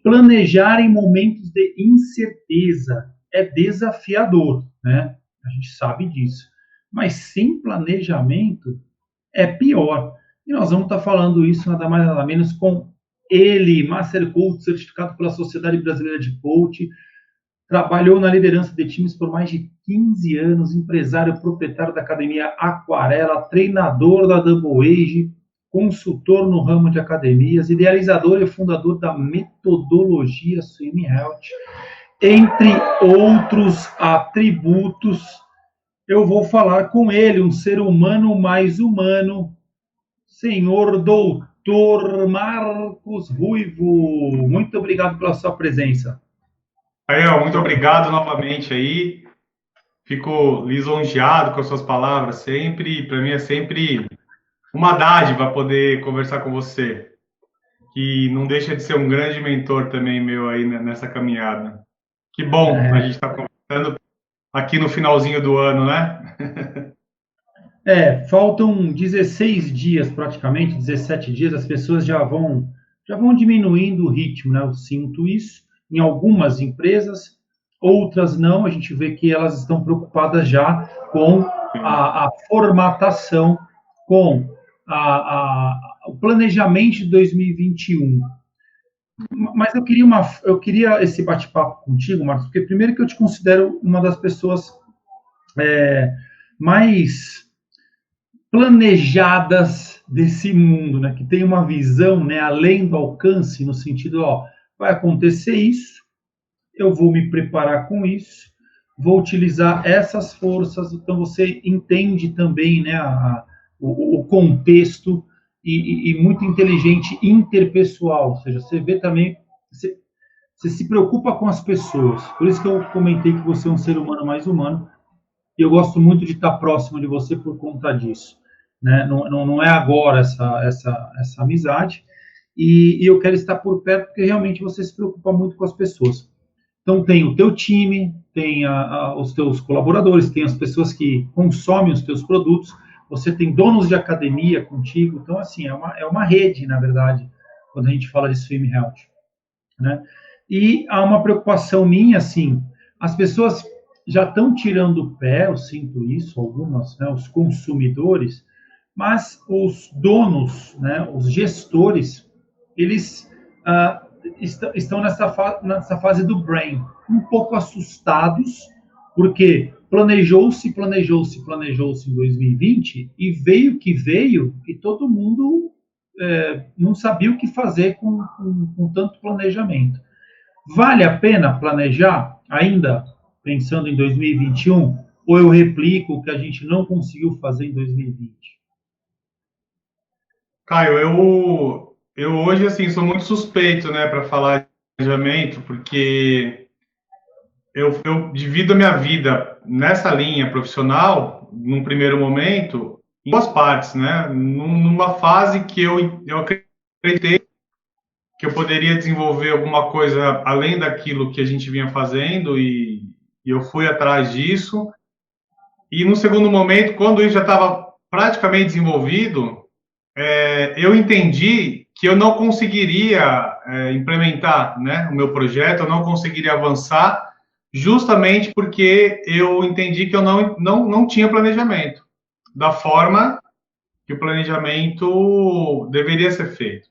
planejar em momentos de incerteza é desafiador, né? A gente sabe disso. Mas sem planejamento é pior. E nós vamos estar falando isso nada mais nada menos com ele, Master Coach, certificado pela Sociedade Brasileira de Coach, trabalhou na liderança de times por mais de 15 anos, empresário proprietário da academia Aquarela, treinador da Double Age, consultor no ramo de academias, idealizador e fundador da metodologia Swim Health, entre outros atributos. Eu vou falar com ele, um ser humano mais humano, senhor doutor Marcos Ruivo. Muito obrigado pela sua presença. Ariel, muito obrigado novamente aí. Fico lisonjeado com as suas palavras sempre. Para mim é sempre uma dádiva poder conversar com você, que não deixa de ser um grande mentor também meu aí nessa caminhada. Que bom a gente estar conversando aqui no finalzinho do ano, né? Faltam 16 dias praticamente, 17 dias, as pessoas já vão diminuindo o ritmo, né? Eu sinto isso em algumas empresas, outras não, a gente vê que elas estão preocupadas já com a formatação, com o planejamento de 2021. Mas eu queria esse bate-papo contigo, Marcos, porque primeiro que eu te considero uma das pessoas mais planejadas desse mundo, né? Que tem uma visão, né, além do alcance, no sentido, vai acontecer isso, eu vou me preparar com isso, vou utilizar essas forças, então você entende também, né, o contexto e muito inteligente interpessoal, ou seja, você vê também, você se preocupa com as pessoas, por isso que eu comentei que você é um ser humano mais humano, e eu gosto muito de estar próximo de você por conta disso, né? Não é agora essa amizade, e eu quero estar por perto porque realmente você se preocupa muito com as pessoas. Então tem o teu time, tem os teus colaboradores, tem as pessoas que consomem os teus produtos, você tem donos de academia contigo, então assim, é uma rede, na verdade, quando a gente fala de Swim Health, né? E há uma preocupação minha, assim, as pessoas já estão tirando o pé, eu sinto isso, algumas, né, os consumidores, mas os donos, né, os gestores, eles estão nessa fase do brain, um pouco assustados, porque planejou-se em 2020 e veio o que veio e todo mundo não sabia o que fazer com tanto planejamento. Vale a pena planejar ainda pensando em 2021 ou eu replico o que a gente não conseguiu fazer em 2020? Caio, eu hoje, assim, sou muito suspeito, né, para falar de planejamento, porque eu divido a minha vida nessa linha profissional, num primeiro momento, em duas partes, né? Numa fase que eu acreditei que eu poderia desenvolver alguma coisa além daquilo que a gente vinha fazendo e eu fui atrás disso. E no segundo momento, quando isso já estava praticamente desenvolvido, eu entendi que eu não conseguiria implementar, né, o meu projeto, eu não conseguiria avançar, justamente porque eu entendi que eu não tinha planejamento da forma que o planejamento deveria ser feito.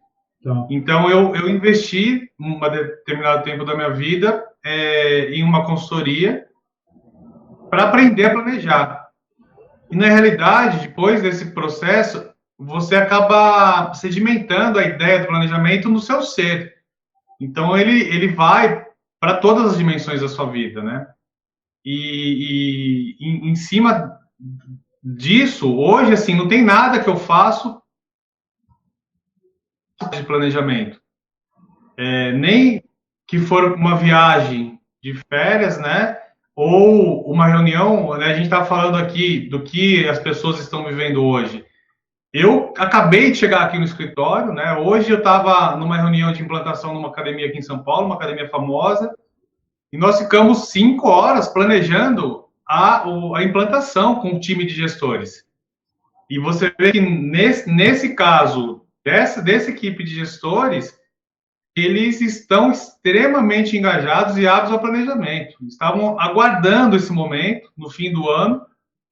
Então, eu investi um determinado tempo da minha vida em uma consultoria para aprender a planejar. E, na realidade, depois desse processo, você acaba sedimentando a ideia do planejamento no seu ser. Então, ele vai para todas as dimensões da sua vida, né? E em cima disso, hoje, assim, não tem nada que eu faço de planejamento. Nem que for uma viagem de férias, né? Ou uma reunião, né? A gente está falando aqui do que as pessoas estão vivendo hoje. Eu acabei de chegar aqui no escritório, né? Hoje eu estava numa reunião de implantação numa academia aqui em São Paulo, uma academia famosa, e nós ficamos 5 horas planejando a implantação com o time de gestores. E você vê que nesse caso, dessa equipe de gestores, eles estão extremamente engajados e aptos ao planejamento. Estavam aguardando esse momento, no fim do ano,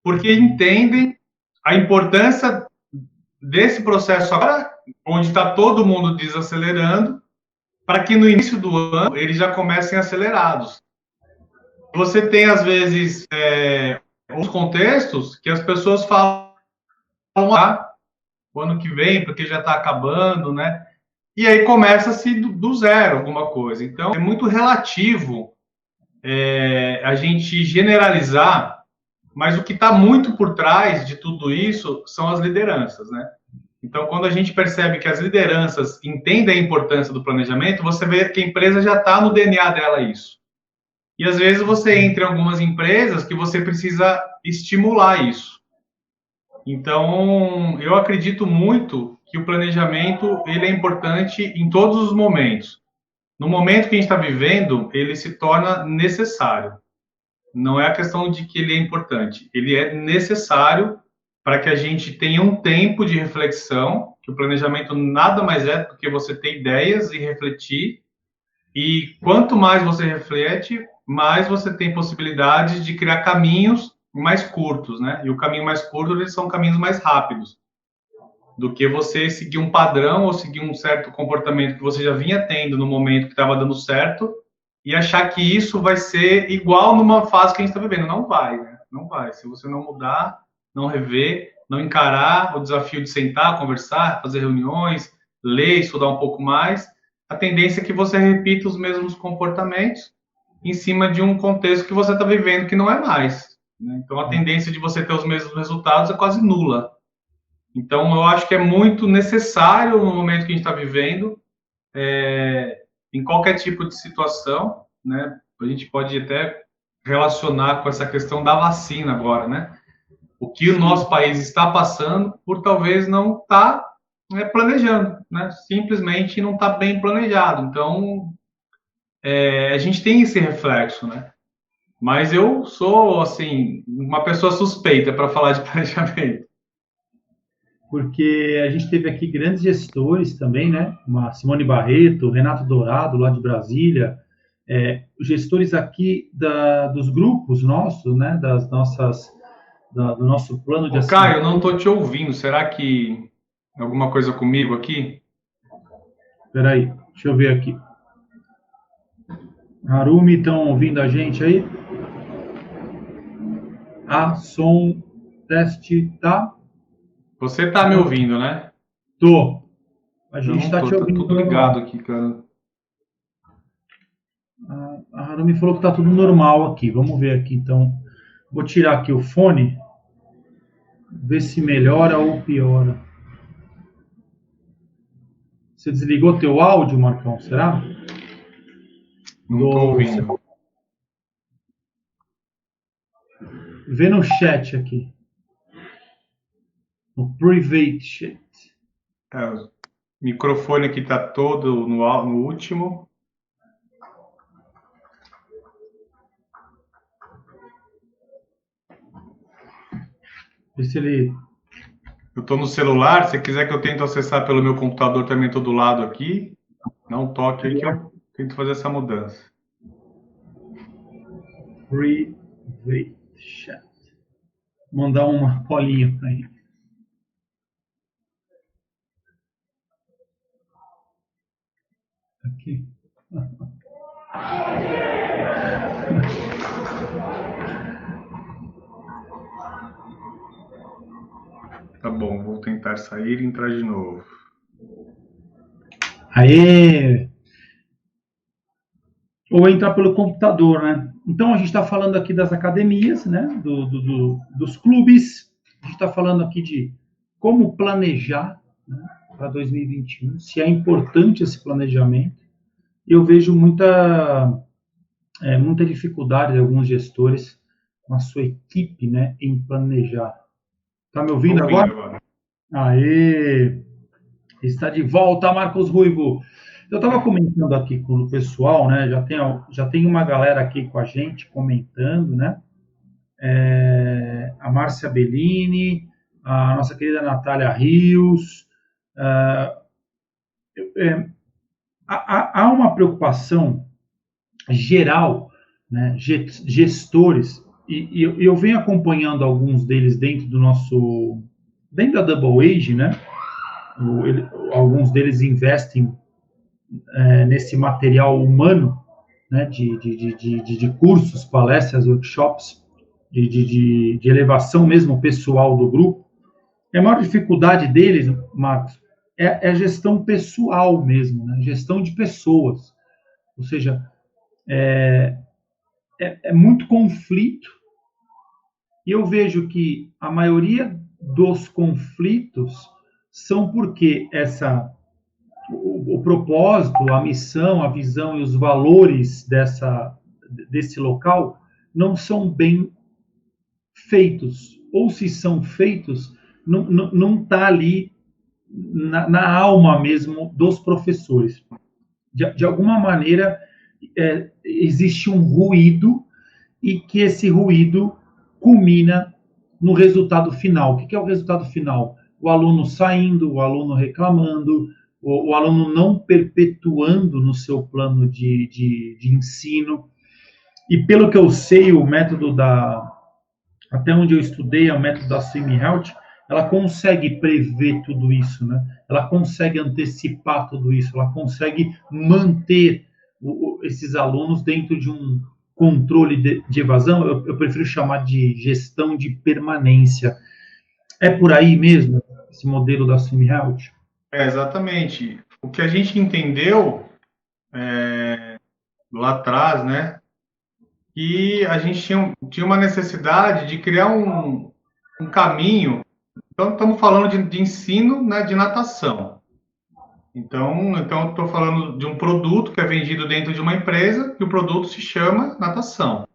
porque entendem a importância desse processo agora, onde está todo mundo desacelerando, para que no início do ano eles já comecem acelerados. Você tem, às vezes, os contextos que as pessoas falam o ano que vem, porque já está acabando, né? E aí começa-se do zero alguma coisa. Então, é muito relativo a gente generalizar, mas o que está muito por trás de tudo isso são as lideranças, né? Então, quando a gente percebe que as lideranças entendem a importância do planejamento, você vê que a empresa já está no DNA dela isso. E às vezes você entra em algumas empresas que você precisa estimular isso. Então, eu acredito muito que o planejamento ele é importante em todos os momentos. No momento que a gente está vivendo, ele se torna necessário. Não é a questão de que ele é importante, ele é necessário para que a gente tenha um tempo de reflexão, que o planejamento nada mais é do que você ter ideias e refletir, e quanto mais você reflete, mais você tem possibilidades de criar caminhos mais curtos, né? E o caminho mais curto, eles são caminhos mais rápidos do que você seguir um padrão ou seguir um certo comportamento que você já vinha tendo no momento que estava dando certo e achar que isso vai ser igual numa fase que a gente está vivendo. Não vai, né? Não vai. Se você não mudar, não rever, não encarar o desafio de sentar, conversar, fazer reuniões, ler, estudar um pouco mais, a tendência é que você repita os mesmos comportamentos em cima de um contexto que você está vivendo que não é mais, né? Então, a tendência de você ter os mesmos resultados é quase nula. Então, eu acho que é muito necessário no momento que a gente está vivendo, em qualquer tipo de situação, né? A gente pode até relacionar com essa questão da vacina agora, né? O que o nosso país está passando por talvez não estar planejando, né? Simplesmente não está bem planejado. Então, a gente tem esse reflexo, né? Mas eu sou, assim, uma pessoa suspeita para falar de planejamento. Porque a gente teve aqui grandes gestores também, né? Uma Simone Barreto, Renato Dourado, lá de Brasília, gestores aqui dos grupos nossos, né? Das nossas, do nosso plano de ação. Caio, eu não estou te ouvindo. Será que alguma coisa comigo aqui? Espera aí, deixa eu ver aqui. Harumi, estão ouvindo a gente aí? Som, teste, tá? Você tá me ouvindo, né? Tô. A gente tá te ouvindo. Tá tudo ligado aqui, cara. A Harumi falou que tá tudo normal aqui. Vamos ver aqui, então. Vou tirar aqui o fone, ver se melhora ou piora. Você desligou teu áudio, Marcão, será? Não tô ouvindo. Vê no chat aqui. No private chat. O microfone aqui tá todo no último. Vê se ele... Eu tô no celular, se quiser que eu tente acessar pelo meu computador também, tô do lado aqui. Dá um toque aí que eu tento fazer essa mudança. Private chat. Mandar uma bolinha para ele. Aqui. Tá bom, vou tentar sair e entrar de novo. Aê! Ou entrar pelo computador, né? Então, a gente está falando aqui das academias, né? Dos clubes. A gente está falando aqui de como planejar, né, para 2021, se é importante esse planejamento. Eu vejo muita dificuldade de alguns gestores com a sua equipe, né, em planejar. Tá me ouvindo agora? Aê! Está de volta, Marcos Ruivo. Eu estava comentando aqui com o pessoal, né? Já tem uma galera aqui com a gente comentando, né? A Márcia Bellini, a nossa querida Natália Rios. há uma preocupação geral, né, gestores, e eu venho acompanhando alguns deles dentro da Double Age, né? Alguns deles investem nesse material humano, né, de cursos, palestras, workshops, de elevação mesmo pessoal do grupo. E a maior dificuldade deles, Marcos, é a gestão pessoal mesmo, né? Gestão de pessoas. Ou seja, é muito conflito, e eu vejo que a maioria dos conflitos são porque o propósito, a missão, a visão e os valores desse local não são bem feitos, ou se são feitos, não está ali na alma mesmo dos professores. De alguma maneira, existe um ruído, e que esse ruído culmina no resultado final. O que é o resultado final? O aluno saindo, o aluno reclamando, o aluno não perpetuando no seu plano de ensino. E pelo que eu sei, o método até onde eu estudei, o método da Swim Health, ela consegue prever tudo isso, né? Ela consegue antecipar tudo isso, ela consegue manter esses alunos dentro de um controle de evasão. Eu prefiro chamar de gestão de permanência. É por aí mesmo, esse modelo da Swim Health? Exatamente. O que a gente entendeu lá atrás, né, que a gente tinha uma necessidade de criar um caminho. Então, estamos falando de ensino, né, de natação. Então estou falando de um produto que é vendido dentro de uma empresa, e o produto se chama natação.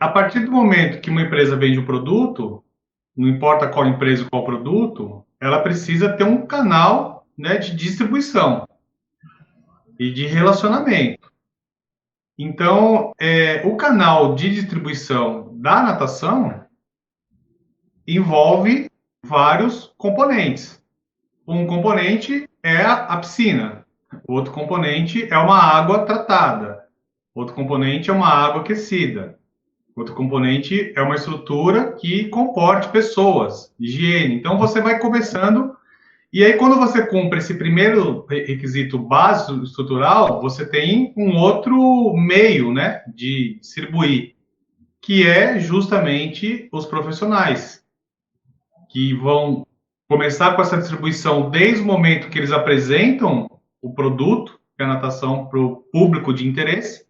A partir do momento que uma empresa vende um produto, não importa qual empresa ou qual produto, ela precisa ter um canal, né, de distribuição e de relacionamento. Então, o canal de distribuição da natação envolve vários componentes. Um componente é a piscina, outro componente é uma água tratada, outro componente é uma água aquecida, outro componente é uma estrutura que comporte pessoas, higiene. Então, você vai começando, e aí quando você cumpre esse primeiro requisito básico estrutural, você tem um outro meio, né, de distribuir, que é justamente os profissionais, que vão começar com essa distribuição desde o momento que eles apresentam o produto, que é a natação, para o público de interesse,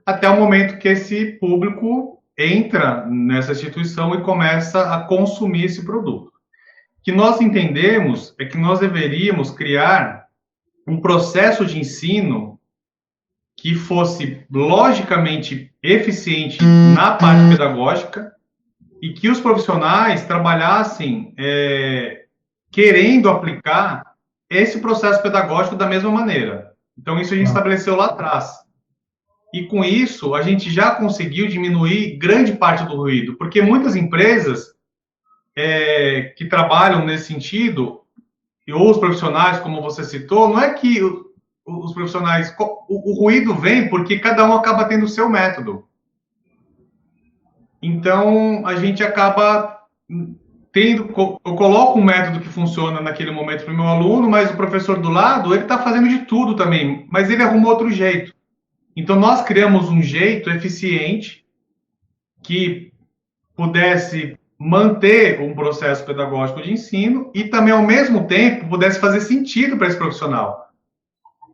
até o momento que esse público entra nessa instituição e começa a consumir esse produto. O que nós entendemos é que nós deveríamos criar um processo de ensino que fosse logicamente eficiente na parte pedagógica, e que os profissionais trabalhassem querendo aplicar esse processo pedagógico da mesma maneira. Então, isso a gente estabeleceu lá atrás. E com isso, a gente já conseguiu diminuir grande parte do ruído, porque muitas empresas que trabalham nesse sentido, ou os profissionais, como você citou, não é que os profissionais... O ruído vem porque cada um acaba tendo o seu método. Então, a gente acaba eu coloco um método que funciona naquele momento para o meu aluno, mas o professor do lado, ele está fazendo de tudo também, mas ele arruma outro jeito. Então, nós criamos um jeito eficiente que pudesse manter um processo pedagógico de ensino e também, ao mesmo tempo, pudesse fazer sentido para esse profissional.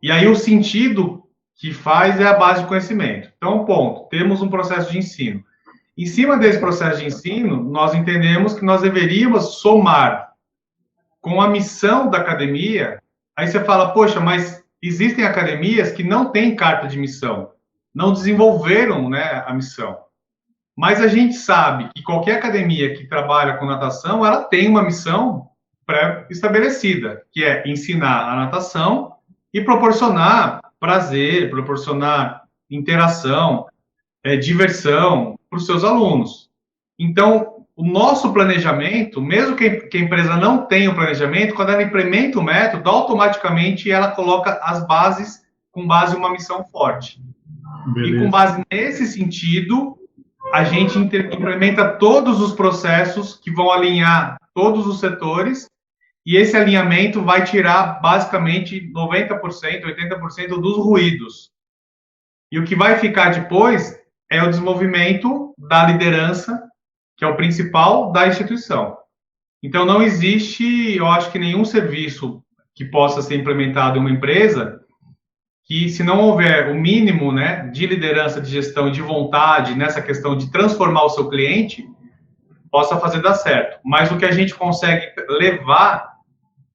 E aí, o sentido que faz é a base de conhecimento. Então, ponto, temos um processo de ensino. Em cima desse processo de ensino, nós entendemos que nós deveríamos somar com a missão da academia. Aí você fala, poxa, mas existem academias que não têm carta de missão, não desenvolveram, né, a missão. Mas a gente sabe que qualquer academia que trabalha com natação, ela tem uma missão pré-estabelecida, que é ensinar a natação e proporcionar prazer, proporcionar interação, diversão para os seus alunos. Então, o nosso planejamento, mesmo que a empresa não tenha o planejamento, quando ela implementa o método, automaticamente ela coloca as bases com base em uma missão forte. Beleza. E com base nesse sentido, a gente implementa todos os processos que vão alinhar todos os setores, e esse alinhamento vai tirar basicamente 90%, 80% dos ruídos. E o que vai ficar depois é o desenvolvimento da liderança, que é o principal da instituição. Então, não existe, eu acho que nenhum serviço que possa ser implementado em uma empresa que, se não houver o mínimo, né, de liderança, de gestão, de vontade nessa questão de transformar o seu cliente, possa fazer dar certo. Mas o que a gente consegue levar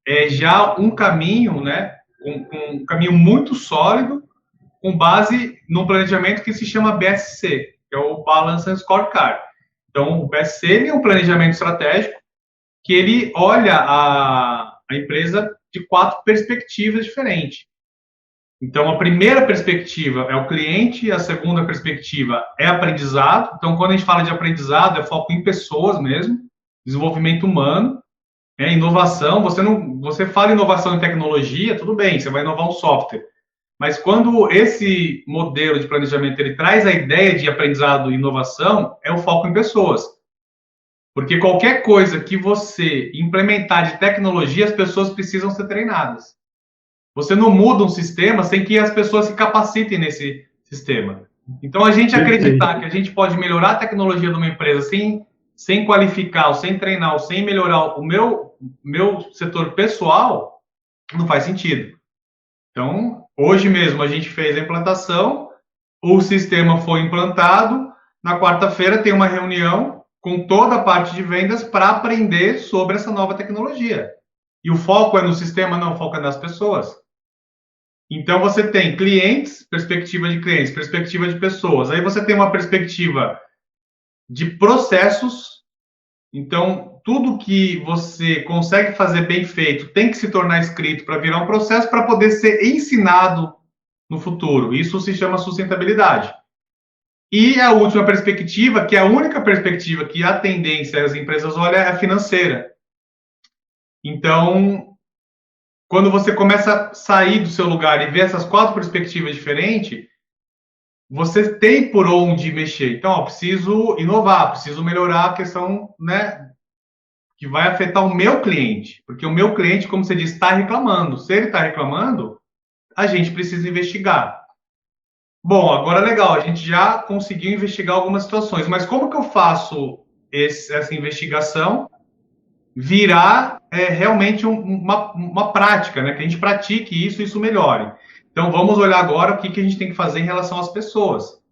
é já um caminho, né, um caminho muito sólido, com base num planejamento que se chama BSC, que é o Balance and Scorecard. Então, o BSC é um planejamento estratégico que ele olha a empresa de 4 perspectivas diferentes. Então, a primeira perspectiva é o cliente, a segunda perspectiva é aprendizado. Então, quando a gente fala de aprendizado, é foco em pessoas mesmo, desenvolvimento humano, inovação. Você fala inovação em tecnologia, tudo bem, você vai inovar um software. Mas quando esse modelo de planejamento ele traz a ideia de aprendizado e inovação, é o foco em pessoas. Porque qualquer coisa que você implementar de tecnologia, as pessoas precisam ser treinadas. Você não muda um sistema sem que as pessoas se capacitem nesse sistema. Então, a gente acreditar que a gente pode melhorar a tecnologia de uma empresa sem qualificar, ou sem treinar, ou sem melhorar o meu setor pessoal, não faz sentido. Então, hoje mesmo a gente fez a implantação, o sistema foi implantado, na quarta-feira tem uma reunião com toda a parte de vendas para aprender sobre essa nova tecnologia. E o foco é no sistema, não, o foco é nas pessoas. Então, você tem clientes, perspectiva de clientes, perspectiva de pessoas. Aí você tem uma perspectiva de processos. Então, tudo que você consegue fazer bem feito tem que se tornar escrito para virar um processo para poder ser ensinado no futuro. Isso se chama sustentabilidade. E a última perspectiva, que é a única perspectiva que a tendência as empresas olham, é a financeira. Então, quando você começa a sair do seu lugar e ver essas 4 perspectivas diferentes, você tem por onde mexer. Então, preciso inovar, preciso melhorar a questão, né, que vai afetar o meu cliente. Porque o meu cliente, como você disse, está reclamando. Se ele está reclamando, a gente precisa investigar. Bom, agora legal, a gente já conseguiu investigar algumas situações, mas como que eu faço essa investigação virar realmente uma prática, né? Que a gente pratique isso e isso melhore. Então, vamos olhar agora o que a gente tem que fazer em relação às pessoas.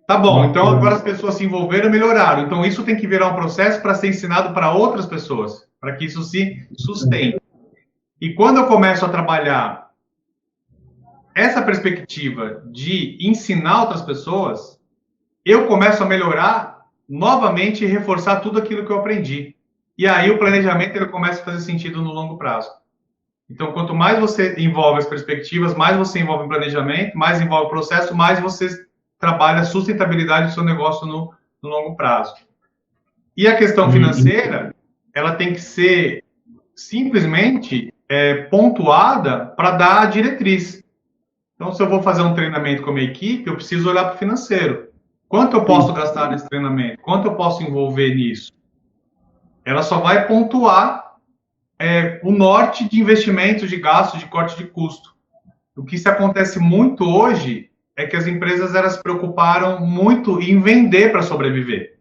Tá bom, então agora as pessoas se envolveram e melhoraram. Então, isso tem que virar um processo para ser ensinado para outras pessoas, para que isso se sustente. E quando eu começo a trabalhar essa perspectiva de ensinar outras pessoas, eu começo a melhorar novamente e reforçar tudo aquilo que eu aprendi. E aí o planejamento ele começa a fazer sentido no longo prazo. Então, quanto mais você envolve as perspectivas, mais você envolve o planejamento, mais envolve o processo, mais você trabalha a sustentabilidade do seu negócio no longo prazo. E a questão financeira, ela tem que ser simplesmente pontuada para dar a diretriz. Então, se eu vou fazer um treinamento com a minha equipe, eu preciso olhar para o financeiro. Quanto eu posso gastar nesse treinamento? Quanto eu posso envolver nisso? Ela só vai pontuar o norte de investimentos, de gastos, de corte de custo. O que se acontece muito hoje é que as empresas elas se preocuparam muito em vender para sobreviver.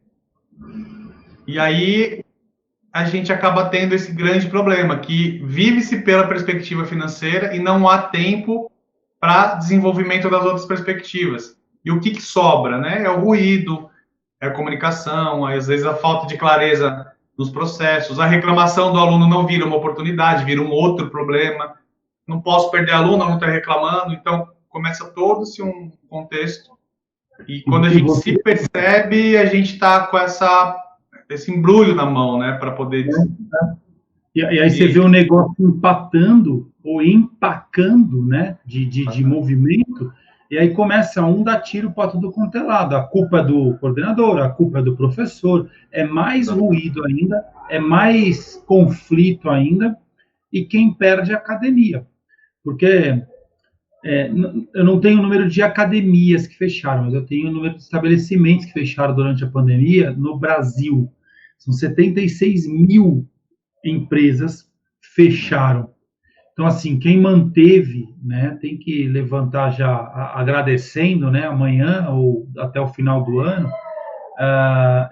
E aí a gente acaba tendo esse grande problema, que vive-se pela perspectiva financeira e não há tempo para desenvolvimento das outras perspectivas. E o que sobra, né? É o ruído, é a comunicação, às vezes a falta de clareza nos processos, a reclamação do aluno não vira uma oportunidade, vira um outro problema. Não posso perder aluno, não está reclamando, então começa todo-se um contexto. E quando a gente se percebe, a gente está com esse embrulho na mão, né, para poder... E aí você vê o negócio empatando ou empacando, né, de movimento, E aí começa um dar tiro para tudo quanto é lado. A culpa é do coordenador, a culpa é do professor, é mais ruído ainda, é mais conflito ainda, e quem perde é a academia. Porque eu não tenho o número de academias que fecharam, mas eu tenho o número de estabelecimentos que fecharam durante a pandemia no Brasil. São 76 mil empresas fecharam. Então, assim, quem manteve, né, tem que levantar já agradecendo, né, amanhã ou até o final do ano.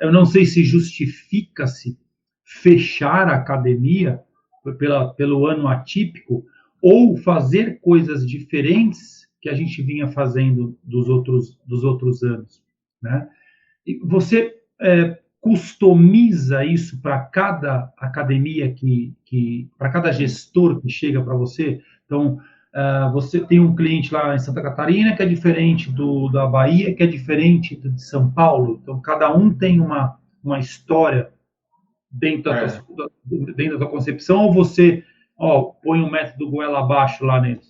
Eu não sei se justifica-se fechar a academia pelo ano atípico ou fazer coisas diferentes que a gente vinha fazendo dos outros anos, né? E você customiza isso para cada academia para cada gestor que chega para você. Então, você tem um cliente lá em Santa Catarina que é diferente da Bahia, que é diferente de São Paulo. Então, cada um tem uma história dentro da tua concepção, ou você põe um método goela abaixo lá neles?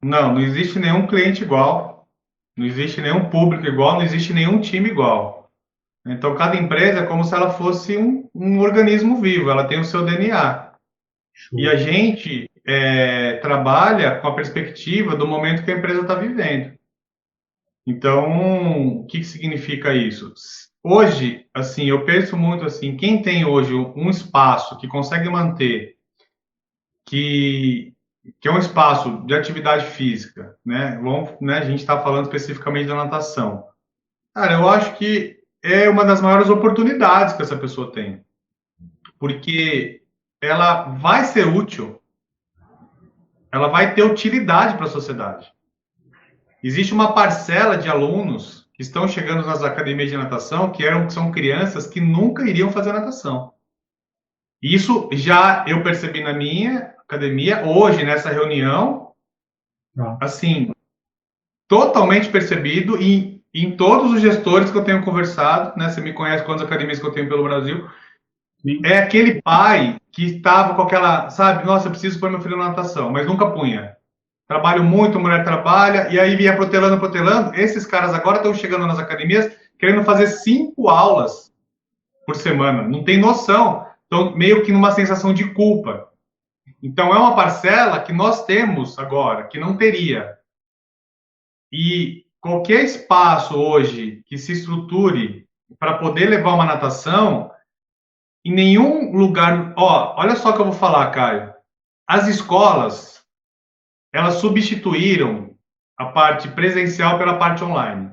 Não, não existe nenhum cliente igual, não existe nenhum público igual, não existe nenhum time igual. Então, cada empresa é como se ela fosse um organismo vivo, ela tem o seu DNA. Show. E a gente trabalha com a perspectiva do momento que a empresa está vivendo. Então, o que significa isso? Hoje, assim, eu penso muito assim, quem tem hoje um espaço que consegue manter, que é um espaço de atividade física, né? A gente está falando especificamente da natação. Cara, eu acho que é uma das maiores oportunidades que essa pessoa tem, porque ela vai ser útil, ela vai ter utilidade para a sociedade. Existe uma parcela de alunos que estão chegando nas academias de natação que são crianças que nunca iriam fazer natação. Isso já eu percebi na minha academia, hoje, nessa reunião, assim, totalmente percebido em todos os gestores que eu tenho conversado, né? Você me conhece quantas academias que eu tenho pelo Brasil. Sim. É aquele pai que estava com aquela, sabe, nossa, eu preciso pôr meu filho na natação, mas nunca punha. Trabalho muito, a mulher trabalha, e aí ia protelando. Esses caras agora estão chegando nas academias querendo fazer 5 aulas por semana. Não tem noção. Estão meio que numa sensação de culpa. Então, é uma parcela que nós temos agora, que não teria. E qualquer espaço hoje que se estruture para poder levar uma natação, em nenhum lugar... olha só o que eu vou falar, Caio. As escolas, elas substituíram a parte presencial pela parte online.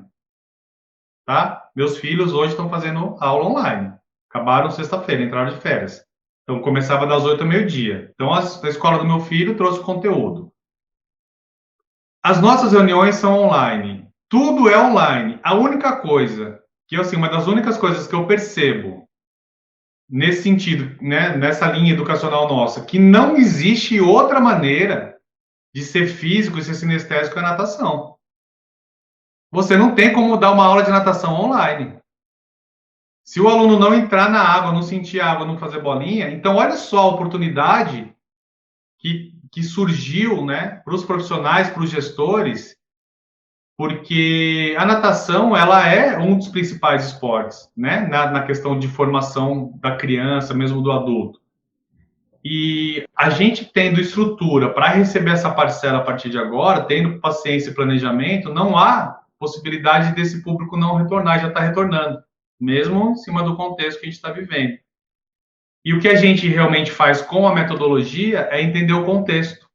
Tá? Meus filhos hoje estão fazendo aula online. Acabaram sexta-feira, entraram de férias. Então, começava das 8 ao meio-dia. Então, a escola do meu filho trouxe conteúdo. As nossas reuniões são online. Tudo é online. A única coisa, que assim, uma das únicas coisas que eu percebo nesse sentido, né, nessa linha educacional nossa, que não existe outra maneira de ser físico e ser sinestésico é a natação. Você não tem como dar uma aula de natação online. Se o aluno não entrar na água, não sentir água, não fazer bolinha, então olha só a oportunidade que surgiu, né, para os profissionais, para os gestores, porque a natação ela é um dos principais esportes, né, na questão de formação da criança, mesmo do adulto. E a gente tendo estrutura para receber essa parcela a partir de agora, tendo paciência e planejamento, não há possibilidade desse público não retornar, já está retornando, mesmo em cima do contexto que a gente está vivendo. E o que a gente realmente faz com a metodologia é entender o contexto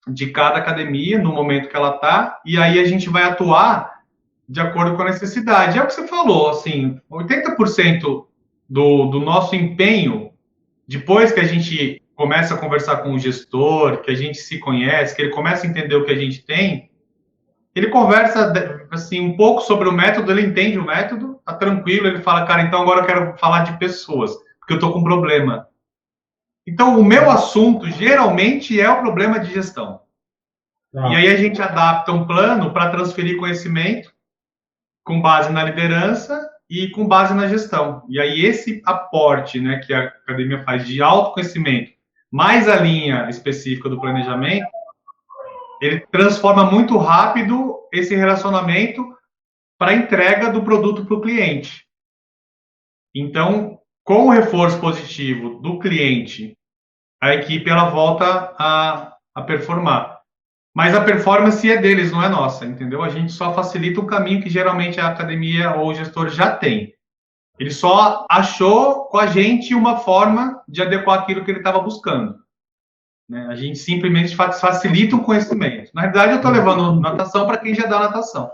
de cada academia, no momento que ela está, e aí a gente vai atuar de acordo com a necessidade. É o que você falou, assim, 80% do nosso empenho, depois que a gente começa a conversar com o gestor, que a gente se conhece, que ele começa a entender o que a gente tem, ele conversa, assim, um pouco sobre o método, ele entende o método, tá tranquilo, ele fala, cara, então agora eu quero falar de pessoas, porque eu tô com problema. Então, o meu assunto, geralmente, é o problema de gestão. E aí a gente adapta um plano para transferir conhecimento com base na liderança e com base na gestão. E aí esse aporte, né, que a academia faz de autoconhecimento, mais a linha específica do planejamento, ele transforma muito rápido esse relacionamento para a entrega do produto para o cliente. Então, com o reforço positivo do cliente, a equipe ela volta a performar. Mas a performance é deles, não é nossa, entendeu? A gente só facilita o caminho que geralmente a academia ou o gestor já tem. Ele só achou com a gente uma forma de adequar aquilo que ele estava buscando. Né? A gente simplesmente facilita o conhecimento. Na realidade, eu estou levando natação para quem já dá natação.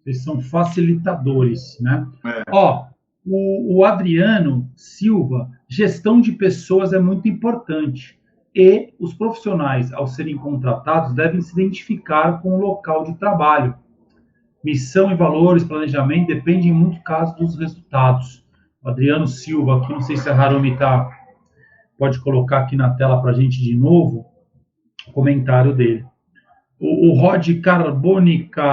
Eles são facilitadores, né? Ó, o Adriano Silva, gestão de pessoas é muito importante. E os profissionais, ao serem contratados, devem se identificar com o local de trabalho. Missão e valores, planejamento, dependem em muito caso dos resultados. O Adriano Silva, aqui, não sei se a Harumi pode colocar aqui na tela para a gente de novo o comentário dele. O Rod Carbonica.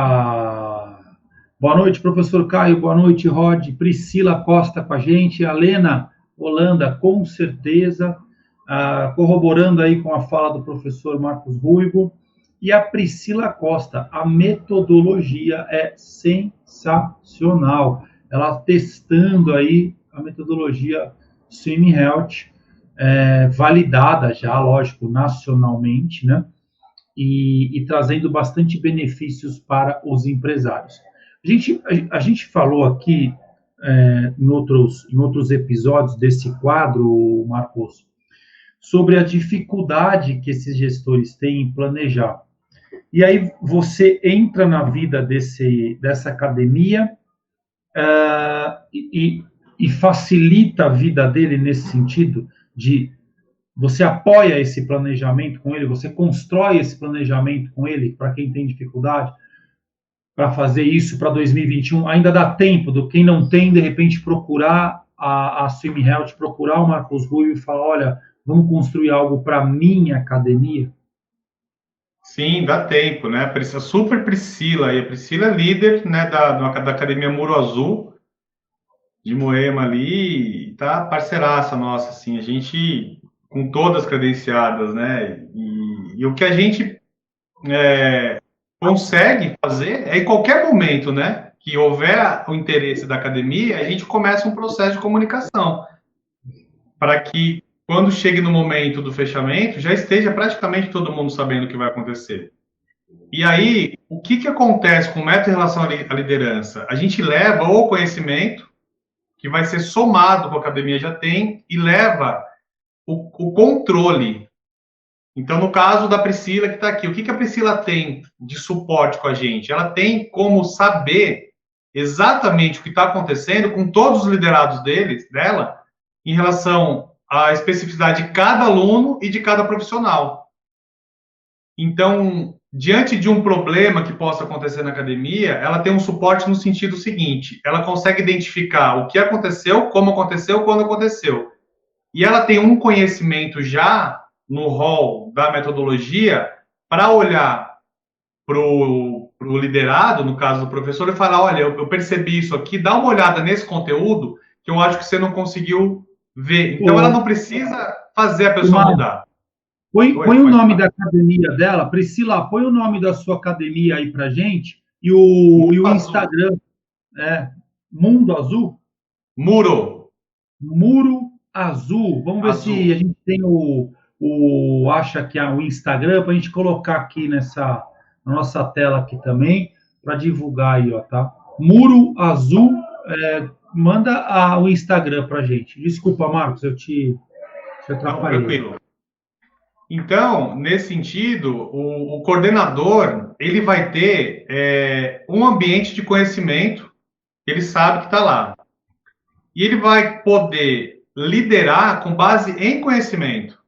Boa noite, professor Caio. Boa noite, Rod. Priscila Costa com a gente. A Lena Holanda, com certeza. Corroborando aí com a fala do professor Marcos Ruigo. E a Priscila Costa, a metodologia é sensacional. Ela testando aí a metodologia Swim Health, validada já, lógico, nacionalmente, né? E trazendo bastante benefícios para os empresários. A gente falou aqui em outros episódios desse quadro, Marcos, sobre a dificuldade que esses gestores têm em planejar. E aí você entra na vida dessa academia e facilita a vida dele nesse sentido de você apoia esse planejamento com ele, você constrói esse planejamento com ele, para quem tem dificuldade, para fazer isso para 2021. Ainda dá tempo do quem não tem, de repente, procurar a Swim Health, procurar o Marcos Rui e falar, olha, vamos construir algo para minha academia? Sim, dá tempo, né? A Super Priscila, e a Priscila é líder, né, da Academia Muro Azul, de Moema ali, tá parceiraça nossa, assim, a gente, com todas credenciadas, né, e o que a gente consegue fazer é, em qualquer momento, né, que houver o interesse da academia, a gente começa um processo de comunicação, para que, quando chegue no momento do fechamento, já esteja praticamente todo mundo sabendo o que vai acontecer. E aí, o que acontece com o método em relação à liderança? A gente leva o conhecimento, que vai ser somado com a academia já tem, e leva o controle. Então, no caso da Priscila, que está aqui, o que a Priscila tem de suporte com a gente? Ela tem como saber exatamente o que está acontecendo com todos os liderados dela, em relação à especificidade de cada aluno e de cada profissional. Então, diante de um problema que possa acontecer na academia, ela tem um suporte no sentido seguinte: ela consegue identificar o que aconteceu, como aconteceu, quando aconteceu. E ela tem um conhecimento já no rol da metodologia para olhar para o liderado, no caso do professor, e falar, olha, eu percebi isso aqui, dá uma olhada nesse conteúdo que eu acho que você não conseguiu ver. Então, ela não precisa fazer a pessoa mudar. Põe o nome da academia dela, Priscila, põe o nome da sua academia aí pra gente e o Instagram, Mundo Azul? Muro Azul. Vamos ver se a gente tem acha que é o Instagram para a gente colocar aqui na nossa tela aqui também para divulgar aí, ó, tá? Muro Azul, manda o Instagram para a gente. Desculpa, Marcos, eu te atrapalhei. Não, tranquilo. Então, nesse sentido, o coordenador, ele vai ter um ambiente de conhecimento, ele sabe que está lá. E ele vai poder liderar com base em conhecimento.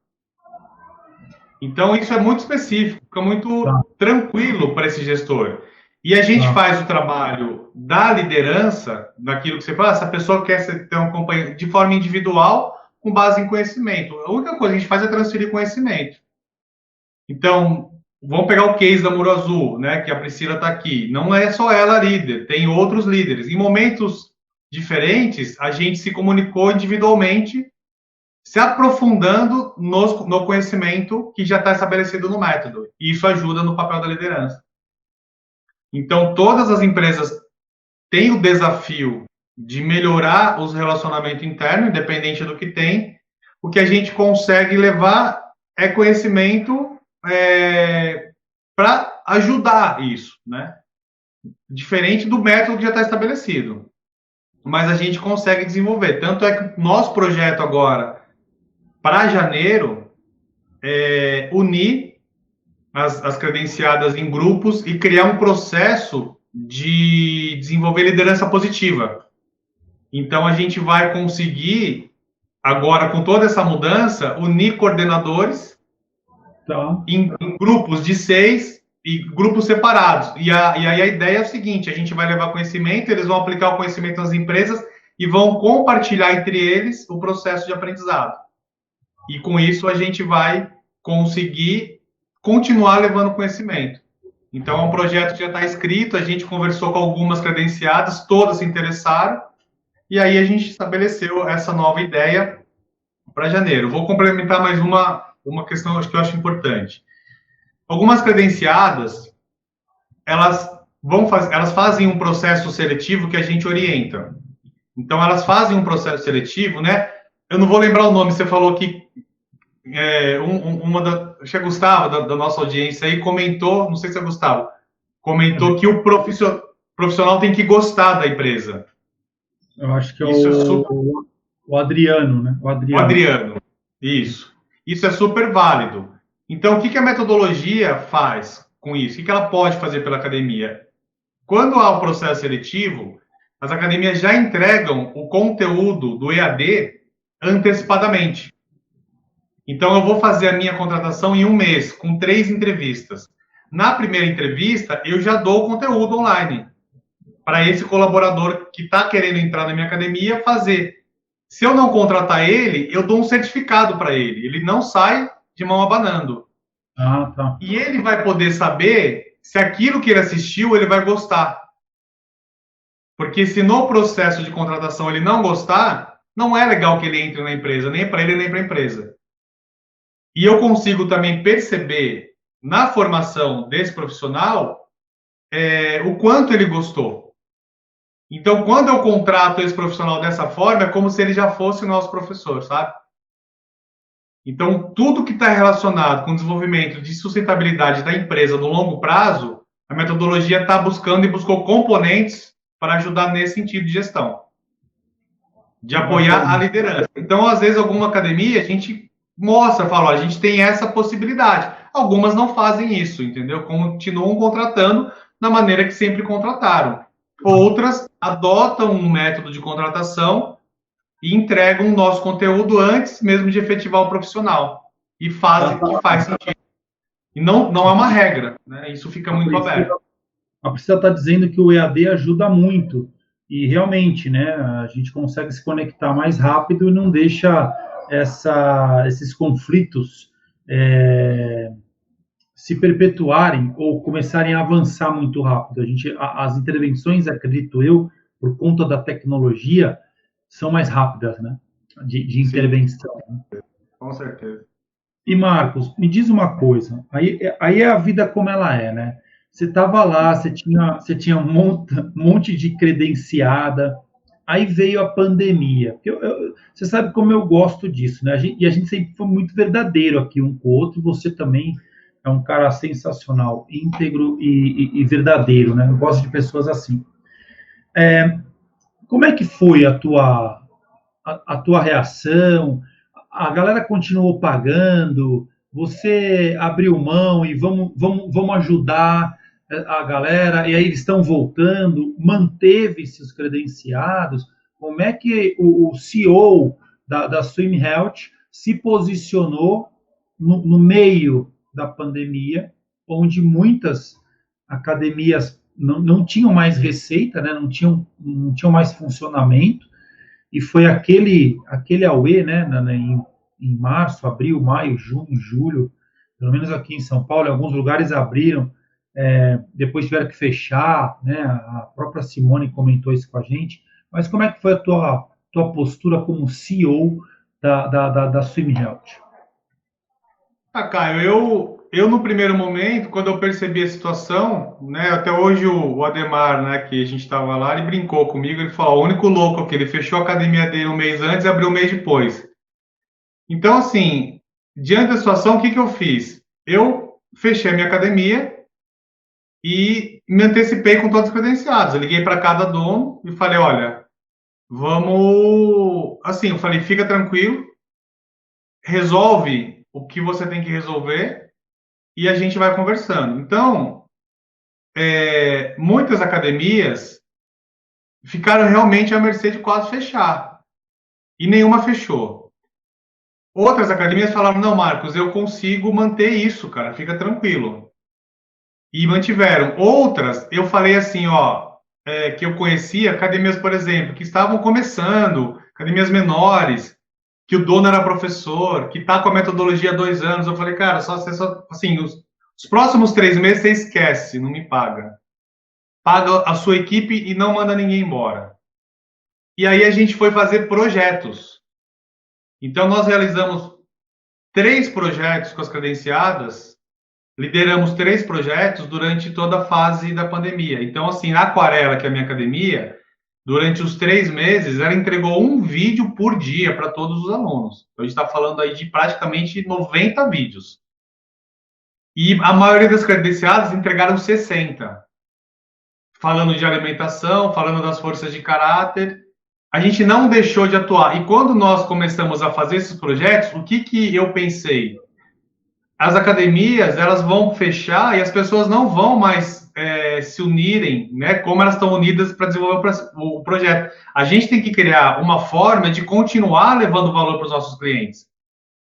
Então, isso é muito específico, fica muito tranquilo para esse gestor. E a gente faz o trabalho da liderança, daquilo que você fala, essa pessoa quer ter um companheiro de forma individual, com base em conhecimento. A única coisa que a gente faz é transferir conhecimento. Então, vamos pegar o case da Muro Azul, né, que a Priscila está aqui. Não é só ela líder, tem outros líderes. Em momentos diferentes, a gente se comunicou individualmente, se aprofundando no conhecimento que já está estabelecido no método. E isso ajuda no papel da liderança. Então, todas as empresas têm o desafio de melhorar os relacionamentos internos, independente do que tem. O que a gente consegue levar é conhecimento para ajudar isso, né? Diferente do método que já está estabelecido. Mas a gente consegue desenvolver. Tanto é que o nosso projeto agora, para janeiro, é unir as credenciadas em grupos e criar um processo de desenvolver liderança positiva. Então, a gente vai conseguir, agora, com toda essa mudança, unir coordenadores em grupos de 6 e grupos separados. E aí a ideia é o seguinte, a gente vai levar conhecimento, eles vão aplicar o conhecimento nas empresas e vão compartilhar entre eles o processo de aprendizado. E com isso a gente vai conseguir continuar levando conhecimento. Então é um projeto que já está escrito, a gente conversou com algumas credenciadas, todas se interessaram, e aí a gente estabeleceu essa nova ideia para janeiro. Vou complementar mais uma questão que eu acho importante. Algumas credenciadas, elas fazem um processo seletivo que a gente orienta. Então, elas fazem um processo seletivo, né? Eu não vou lembrar o nome, você falou que acho que é Gustavo, da nossa audiência aí, comentou, não sei se é Gustavo, comentou que o profissional tem que gostar da empresa. Eu acho que é o Adriano, né? O Adriano, isso. Isso é super válido. Então, o que a metodologia faz com isso? O que ela pode fazer pela academia? Quando há o processo seletivo, as academias já entregam o conteúdo do EAD antecipadamente. Então, eu vou fazer a minha contratação em 1 mês, com 3 entrevistas. Na primeira entrevista, eu já dou o conteúdo online para esse colaborador que está querendo entrar na minha academia fazer. Se eu não contratar ele, eu dou um certificado para ele. Ele não sai de mão abanando. Tá. E ele vai poder saber se aquilo que ele assistiu, ele vai gostar. Porque se no processo de contratação ele não gostar, não é legal que ele entre na empresa, nem para ele, nem para a empresa. E eu consigo também perceber na formação desse profissional o quanto ele gostou. Então, quando eu contrato esse profissional dessa forma, é como se ele já fosse o nosso professor, sabe? Então, tudo que está relacionado com o desenvolvimento de sustentabilidade da empresa no longo prazo, a metodologia está buscando e buscou componentes para ajudar nesse sentido de gestão, de apoiar a liderança. Então, às vezes, alguma academia, a gente mostra, fala, ó, a gente tem essa possibilidade. Algumas não fazem isso, entendeu? Continuam contratando da maneira que sempre contrataram. Outras adotam um método de contratação e entregam o nosso conteúdo antes mesmo de efetivar o profissional. E fazem o que faz sentido. E não é uma regra, né? Isso fica muito aberto. A Priscila está dizendo que o EAD ajuda muito. E realmente, né, a gente consegue se conectar mais rápido e não deixa esses conflitos se perpetuarem ou começarem a avançar muito rápido. As intervenções, acredito eu, por conta da tecnologia, são mais rápidas, né, de intervenção. Sim, com certeza. E, Marcos, me diz uma coisa, aí é a vida como ela é, né? Você estava lá, você tinha um monte de credenciada, aí veio a pandemia. Você sabe como eu gosto disso, né? A gente sempre foi muito verdadeiro aqui um com o outro, você também é um cara sensacional, íntegro e verdadeiro, né? Eu gosto de pessoas assim. Como é que foi a tua reação? A galera continuou pagando? Você abriu mão e vamos ajudar a galera? E aí eles estão voltando? Manteve-se os credenciados? Como é que o CEO da Swim Health se posicionou no meio da pandemia, onde muitas academias não tinham mais receita, né? não tinham mais funcionamento, e foi aquele auê, né? Em março, abril, maio, junho, julho, pelo menos aqui em São Paulo, em alguns lugares abriram, depois tiveram que fechar, né? A própria Simone comentou isso com a gente. Mas como é que foi a tua postura como CEO da Swim Health? Caio, eu no primeiro momento, quando eu percebi a situação, né, até hoje o Ademar, né, que a gente estava lá, ele brincou comigo, ele falou, o único louco aqui, ele fechou a academia dele um mês antes e abriu um mês depois. Então, assim, diante da situação, o que que eu fiz? Eu fechei a minha academia e me antecipei com todos os credenciados. Eu liguei para cada dono e falei, olha, vamos... Assim, eu falei, fica tranquilo, resolve o que você tem que resolver e a gente vai conversando. Então, muitas academias ficaram realmente à mercê de quase fechar. E nenhuma fechou. Outras academias falaram, não, Marcos, eu consigo manter isso, cara, fica tranquilo. E mantiveram. Outras, eu falei assim, ó, que eu conhecia, academias, por exemplo, que estavam começando, academias menores, que o dono era professor, que tá com a metodologia há 2 anos. Eu falei, cara, assim, os próximos 3 meses você esquece, não me paga. Paga a sua equipe e não manda ninguém embora. E aí a gente foi fazer projetos. Então nós realizamos 3 projetos com as credenciadas, lideramos 3 projetos durante toda a fase da pandemia. Então, assim, na Aquarela, que é a minha academia, durante os 3 meses, ela entregou um vídeo por dia para todos os alunos. Então, a gente está falando aí de praticamente 90 vídeos. E a maioria das credenciadas entregaram 60. Falando de alimentação, falando das forças de caráter. A gente não deixou de atuar. E quando nós começamos a fazer esses projetos, o que que eu pensei? As academias, elas vão fechar e as pessoas não vão mais se unirem, né, como elas estão unidas para desenvolver o projeto. A gente tem que criar uma forma de continuar levando valor para os nossos clientes,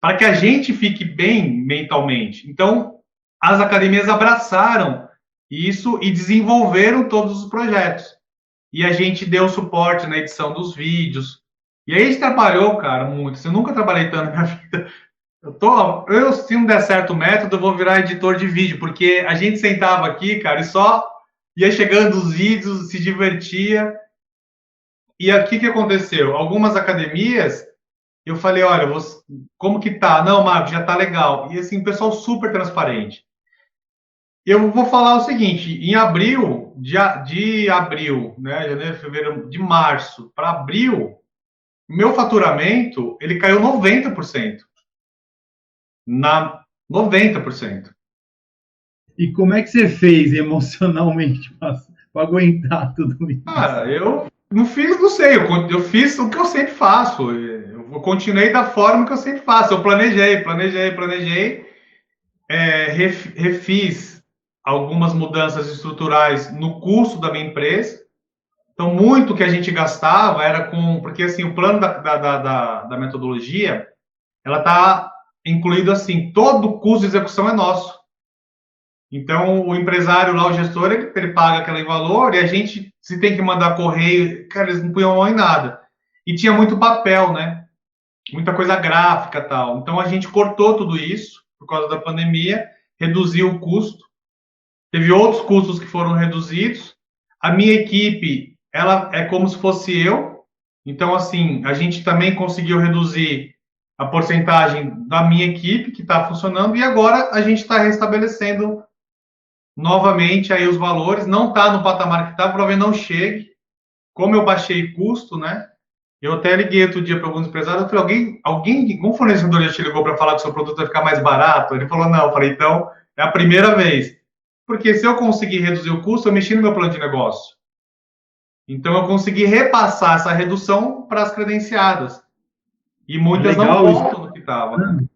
para que a gente fique bem mentalmente. Então, as academias abraçaram isso e desenvolveram todos os projetos. E a gente deu suporte na edição dos vídeos. E aí a gente trabalhou, cara, muito. Eu nunca trabalhei tanto na minha vida. Se não der certo o método, eu vou virar editor de vídeo, porque a gente sentava aqui, cara, e só ia chegando os vídeos, se divertia. E aqui o que aconteceu? Algumas academias, eu falei, olha, como que tá? Não, Marcos, já tá legal. E assim, o pessoal super transparente. Eu vou falar o seguinte, em abril, de abril, né, janeiro, fevereiro, de março para abril, meu faturamento, ele caiu 90%. 90%. E como é que você fez emocionalmente para aguentar tudo isso? Eu não fiz, não sei, eu fiz o que eu sempre faço. Eu continuei da forma que eu sempre faço. Eu planejei, refiz algumas mudanças estruturais no custo da minha empresa. Então, muito que a gente gastava era porque assim, o plano da metodologia, ela está incluído assim, todo o custo de execução é nosso. Então, o empresário lá, o gestor, ele paga aquele valor e a gente, se tem que mandar correio, cara, eles não punham mão em nada. E tinha muito papel, né? Muita coisa gráfica e tal. Então, a gente cortou tudo isso por causa da pandemia, reduziu o custo. Teve outros custos que foram reduzidos. A minha equipe, ela é como se fosse eu. Então, assim, a gente também conseguiu reduzir a porcentagem da minha equipe que está funcionando e agora a gente está restabelecendo novamente aí os valores. Não está no patamar que está, provavelmente não chegue. Como eu baixei custo, né? Eu até liguei outro dia para alguns empresários, eu falei, algum fornecedor já te ligou para falar que o seu produto vai ficar mais barato? Ele falou, não. Eu falei, então, é a primeira vez. Porque se eu conseguir reduzir o custo, eu mexi no meu plano de negócio. Então, eu consegui repassar essa redução para as credenciadas. E muitas não voltam no que estava. Né?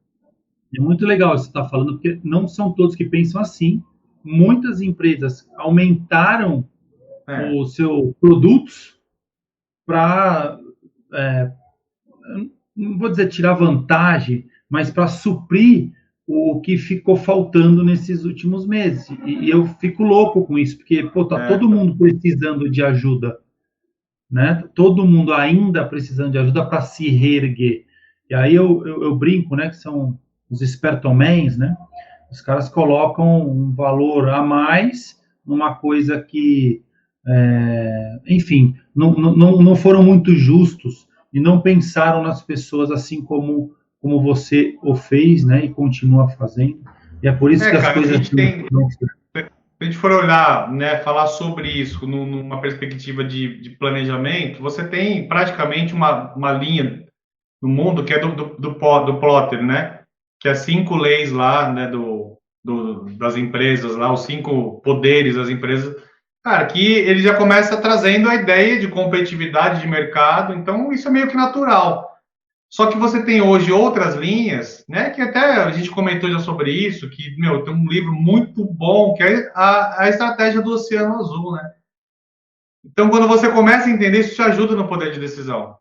É muito legal isso que você está falando, porque não são todos que pensam assim. Muitas empresas aumentaram os seus produtos para, não vou dizer tirar vantagem, mas para suprir o que ficou faltando nesses últimos meses. E eu fico louco com isso, porque tá todo mundo precisando de ajuda, né? Todo mundo ainda precisando de ajuda para se reerguer. E aí eu brinco, né, que são os espertomens, né? Os caras colocam um valor a mais numa coisa que, enfim, não foram muito justos e não pensaram nas pessoas assim como você o fez, né, e continua fazendo. E é por isso que as Cara, coisas não. se a gente for olhar, né, falar sobre isso numa perspectiva de planejamento, você tem praticamente uma linha no mundo que é do Plotter, né? Que é 5 leis lá, né, das empresas, lá, os 5 poderes das empresas. Cara, que ele já começa trazendo a ideia de competitividade de mercado, então isso é meio que natural. Só que você tem hoje outras linhas, né, que até a gente comentou já sobre isso, que, meu, tem um livro muito bom, que é a estratégia do Oceano Azul, né? Então, quando você começa a entender, isso te ajuda no poder de decisão.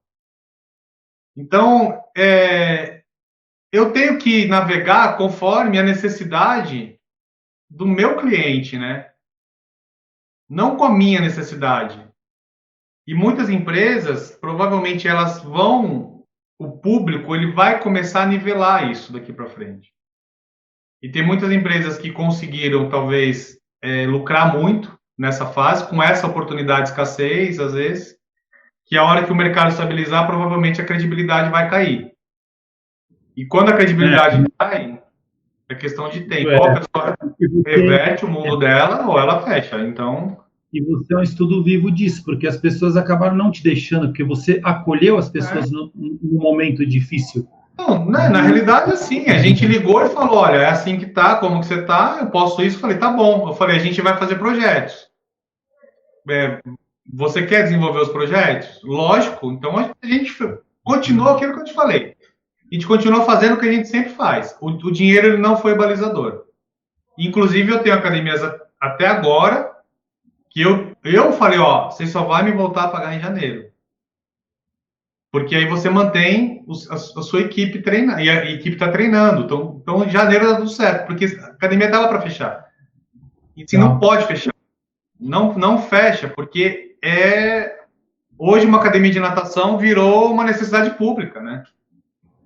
Então, eu tenho que navegar conforme a necessidade do meu cliente, né? Não com a minha necessidade. E muitas empresas, provavelmente elas vão, o público, ele vai começar a nivelar isso daqui para frente. E tem muitas empresas que conseguiram, talvez, lucrar muito nessa fase, com essa oportunidade de escassez, às vezes, que a hora que o mercado estabilizar, provavelmente a credibilidade vai cair. E quando a credibilidade cai, é questão de tempo. Ou a pessoa reverte o mundo dela, ou ela fecha. Então... E você é um estudo vivo disso, porque as pessoas acabaram não te deixando, porque você acolheu as pessoas no momento difícil. Não, né? Na realidade, assim, a gente ligou e falou, olha, é assim que tá, como que você tá, eu posso isso, eu falei, tá bom. Eu falei, a gente vai fazer projetos. Você quer desenvolver os projetos? Lógico, então a gente continuou aquilo que eu te falei. A gente continuou fazendo o que a gente sempre faz. O dinheiro ele não foi balizador. Inclusive, eu tenho academias até agora que eu falei, ó, você só vai me voltar a pagar em janeiro. Porque aí você mantém a sua equipe treinando, e a equipe está treinando. Então, em janeiro dá tudo certo, porque a academia estava para fechar. E se não pode fechar, não fecha, porque hoje uma academia de natação virou uma necessidade pública, né,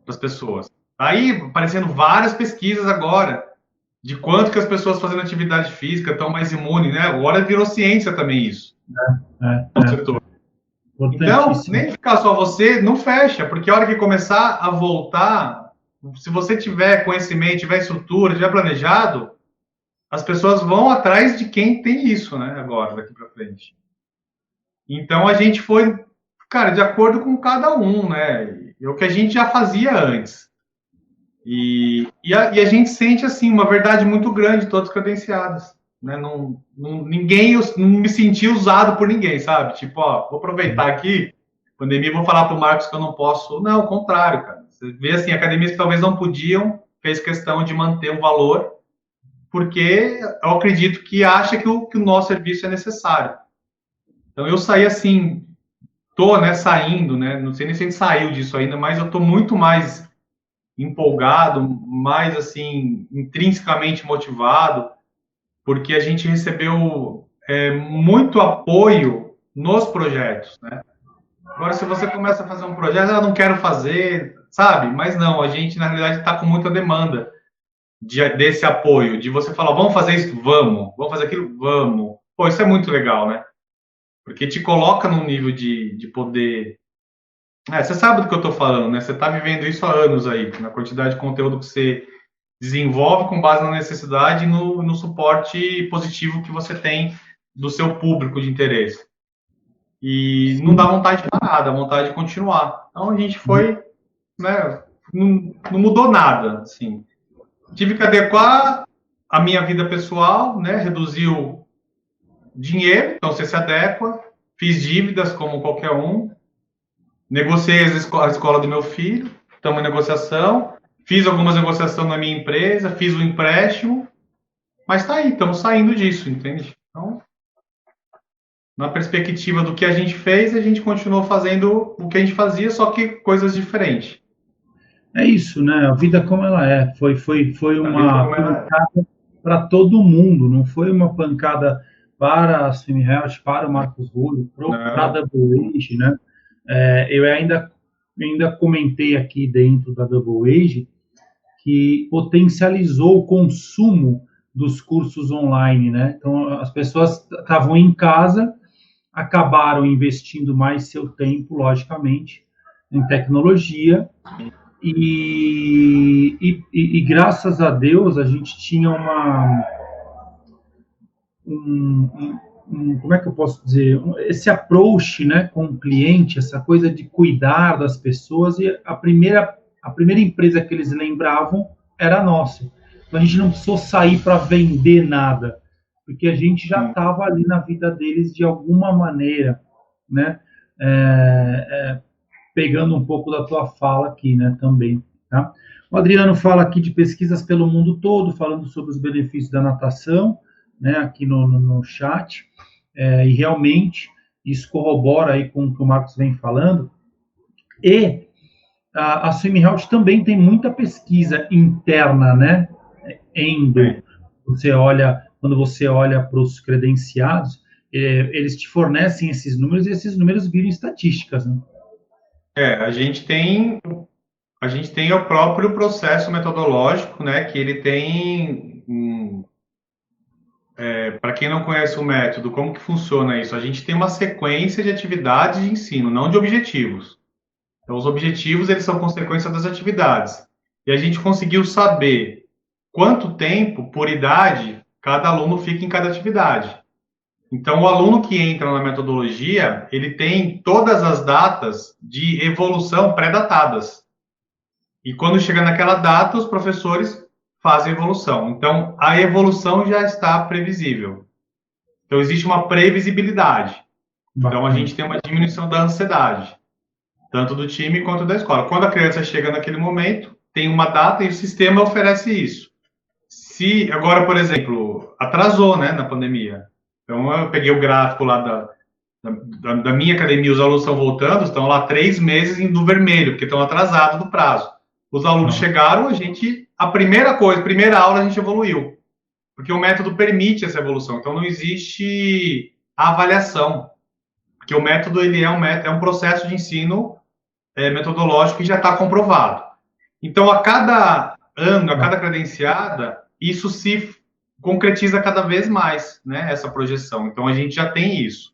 das pessoas. Aí aparecendo várias pesquisas agora de quanto que as pessoas fazendo atividade física estão mais imunes, né? Agora virou ciência também isso. No setor. Então, nem ficar só você, não fecha, porque a hora que começar a voltar, se você tiver conhecimento, tiver estrutura, tiver planejado, as pessoas vão atrás de quem tem isso, né? Agora, daqui para frente. Então, a gente foi, cara, de acordo com cada um, né? É o que a gente já fazia antes. E a gente sente, assim, uma verdade muito grande, todos credenciados. Né? Ninguém, não me senti usado por ninguém, sabe? Tipo, ó, vou aproveitar aqui, pandemia, vou falar pro Marcos que eu não posso. Não, ao contrário, cara. Você vê, assim, academias que talvez não podiam, fez questão de manter o valor, porque eu acredito que acha que o nosso serviço é necessário. Então, eu saí assim, tô, né, saindo, né, não sei nem se a gente saiu disso ainda, mas eu tô muito mais empolgado, mais, assim, intrinsecamente motivado, porque a gente recebeu muito apoio nos projetos, né? Agora, se você começa a fazer um projeto, eu não quero fazer, sabe? Mas não, a gente, na realidade, está com muita demanda desse apoio, de você falar, vamos fazer isso? Vamos fazer aquilo? Vamos. Pô, isso é muito legal, né? Porque te coloca num nível de poder... você sabe do que eu estou falando, né? Você está vivendo isso há anos aí, na quantidade de conteúdo que você desenvolve com base na necessidade e no suporte positivo que você tem do seu público de interesse. E não dá vontade de parar, dá vontade de continuar. Então a gente foi, né, não mudou nada, assim. Tive que adequar a minha vida pessoal, né, reduziu dinheiro, então você se adequa, fiz dívidas como qualquer um, negociei a escola do meu filho, estamos em negociação, fiz algumas negociações na minha empresa, fiz o empréstimo, mas está aí, estamos saindo disso, entende? Então, na perspectiva do que a gente fez, a gente continuou fazendo o que a gente fazia, só que coisas diferentes. É isso, né? A vida como ela é. Foi uma pancada para todo mundo, não foi uma pancada para a Swim Health, para o Marcos Rulli, para a Double Age, né? Eu ainda comentei aqui dentro da Double Age que potencializou o consumo dos cursos online, né? Então, as pessoas estavam em casa, acabaram investindo mais seu tempo, logicamente, em tecnologia, E graças a Deus a gente tinha como é que eu posso dizer, esse approach, né, com o cliente, essa coisa de cuidar das pessoas, e a primeira empresa que eles lembravam era a nossa. Então a gente não precisou sair para vender nada, porque a gente já estava ali na vida deles de alguma maneira, né? É, é, pegando um pouco da tua fala aqui, né, também, tá? O Adriano fala aqui de pesquisas pelo mundo todo, falando sobre os benefícios da natação, né, aqui no chat, e realmente isso corrobora aí com o que o Marcos vem falando, e a Swim Health também tem muita pesquisa interna, né, endo, quando você olha para os credenciados, eles te fornecem esses números e esses números viram estatísticas, né? A gente tem o próprio processo metodológico, né, que ele tem, para quem não conhece o método, como que funciona isso? A gente tem uma sequência de atividades de ensino, não de objetivos. Então, os objetivos, eles são consequência das atividades. E a gente conseguiu saber quanto tempo, por idade, cada aluno fica em cada atividade. Então, o aluno que entra na metodologia, ele tem todas as datas de evolução pré-datadas. E quando chega naquela data, os professores fazem a evolução. Então, a evolução já está previsível. Então, existe uma previsibilidade. Então, a gente tem uma diminuição da ansiedade, tanto do time quanto da escola. Quando a criança chega naquele momento, tem uma data e o sistema oferece isso. Se agora, por exemplo, atrasou, né, na pandemia. Então, eu peguei o gráfico lá da minha academia, os alunos estão voltando, estão lá 3 meses no vermelho, porque estão atrasados do prazo. Os alunos chegaram, a primeira aula a gente evoluiu, porque o método permite essa evolução, então não existe a avaliação, porque o método ele é um processo de ensino metodológico que já está comprovado. Então, a cada ano, a cada credenciada, isso se concretiza cada vez mais, né, essa projeção. Então, a gente já tem isso.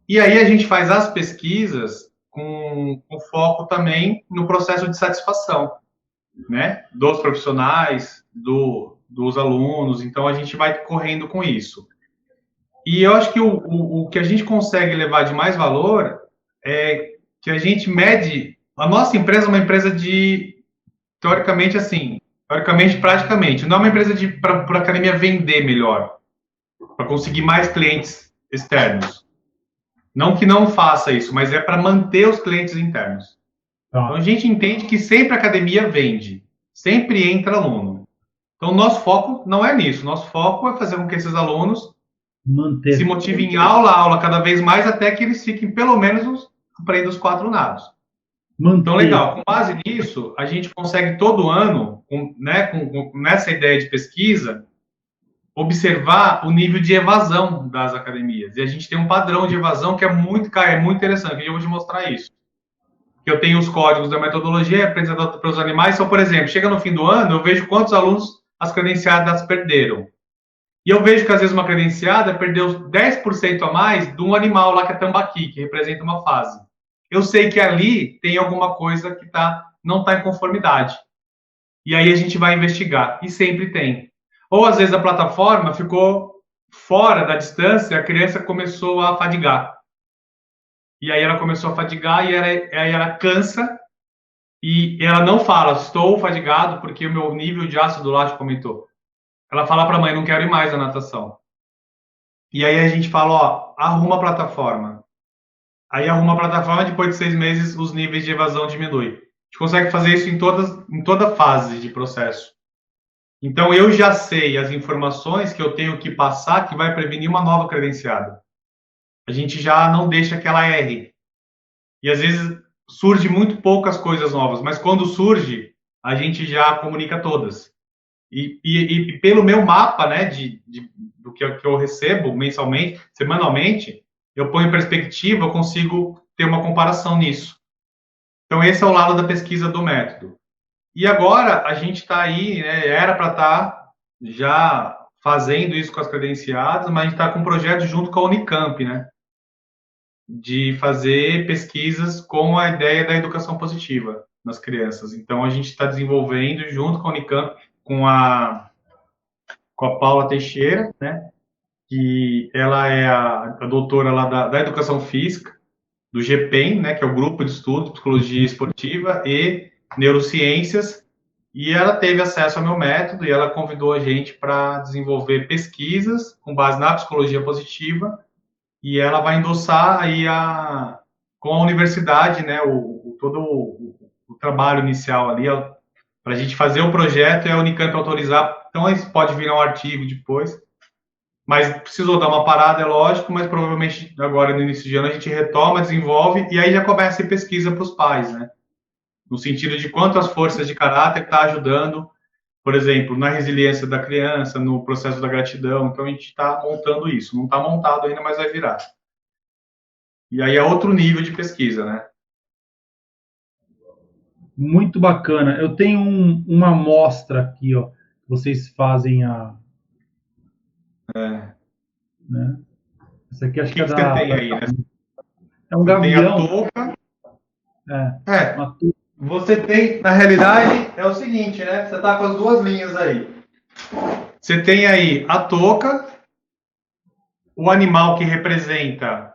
E aí a gente faz as pesquisas com foco também no processo de satisfação, né, dos profissionais, dos alunos. Então, a gente vai correndo com isso. E eu acho que o que a gente consegue levar de mais valor é que a gente mede. A nossa empresa é uma empresa teoricamente, praticamente, não é uma empresa para a academia vender melhor, para conseguir mais clientes externos. Não que não faça isso, mas é para manter os clientes internos. Então, a gente entende que sempre a academia vende, sempre entra aluno. Então, o nosso foco não é nisso. Nosso foco é fazer com que esses alunos se motivem aula a aula cada vez mais, até que eles fiquem, pelo menos, aprendendo os 4 nados. Então, legal. Com base nisso, a gente consegue todo ano, nessa ideia de pesquisa, observar o nível de evasão das academias. E a gente tem um padrão de evasão que é muito interessante. Eu vou te mostrar isso. Que eu tenho os códigos da metodologia apresentados para os animais. Então, por exemplo, chega no fim do ano, eu vejo quantos alunos as credenciadas perderam. E eu vejo que, às vezes, uma credenciada perdeu 10% a mais de um animal lá que é tambaqui, que representa uma fase. Eu sei que ali tem alguma coisa que não está em conformidade. E aí a gente vai investigar. E sempre tem. Ou, às vezes, a plataforma ficou fora da distância, a criança começou a fadigar. E aí ela começou a fadigar e aí ela cansa e ela não fala, estou fadigado porque o meu nível de ácido lático aumentou. Ela fala para a mãe, não quero ir mais à natação. E aí a gente fala, ó, arruma a plataforma. Aí arruma a plataforma, depois de 6 meses os níveis de evasão diminuem. A gente consegue fazer isso em toda fase de processo. Então eu já sei as informações que eu tenho que passar que vai prevenir uma nova credenciada. A gente já não deixa que ela erre. E às vezes surge muito poucas coisas novas, mas quando surge, a gente já comunica todas. E pelo meu mapa, né, do que eu recebo mensalmente, semanalmente, eu ponho em perspectiva, eu consigo ter uma comparação nisso. Então, esse é o lado da pesquisa do método. E agora, a gente está aí, né, era para estar já fazendo isso com as credenciadas, mas a gente está com um projeto junto com a Unicamp, né, de fazer pesquisas com a ideia da educação positiva. nas crianças. Então, a gente está desenvolvendo, junto com a Unicamp, com a Paula Teixeira, né, que ela é a doutora lá da Educação Física, do GPEM, né, que é o Grupo de Estudo de Psicologia Esportiva e Neurociências, e ela teve acesso ao meu método e ela convidou a gente para desenvolver pesquisas com base na psicologia positiva, e ela vai endossar aí com a universidade, né, todo o trabalho inicial ali, para a gente fazer o projeto e a Unicamp autorizar. Então, isso pode virar um artigo depois, mas precisou dar uma parada, é lógico, mas provavelmente agora no início de ano a gente retoma, desenvolve, e aí já começa a pesquisa para os pais, né? No sentido de quanto as forças de caráter estão ajudando, por exemplo, na resiliência da criança, no processo da gratidão. Então a gente está montando isso. Não está montado ainda, mas vai virar. E aí é outro nível de pesquisa, né? Muito bacana. Eu tenho uma amostra aqui, ó. Vocês fazem né? Essa aqui acho O que é que você tem aí, né? É um você gavião. Tem a touca. Uma touca. Você tem, na realidade, é o seguinte, né? Você tá com as duas linhas aí. Você tem aí a touca, o animal que representa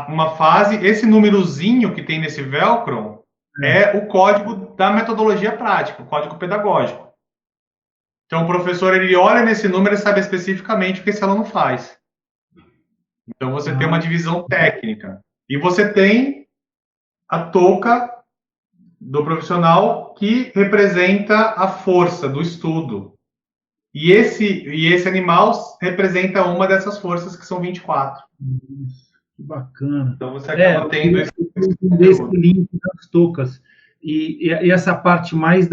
uma fase, esse númerozinho que tem nesse velcro é o código da metodologia prática, o código pedagógico. Então, o professor, ele olha nesse número e sabe especificamente o que esse aluno faz. Então, você tem uma divisão técnica. E você tem a touca do profissional que representa a força do estudo. E esse animal representa uma dessas forças, que são 24. Que bacana. Então, você acaba tendo esse link das toucas. E essa parte mais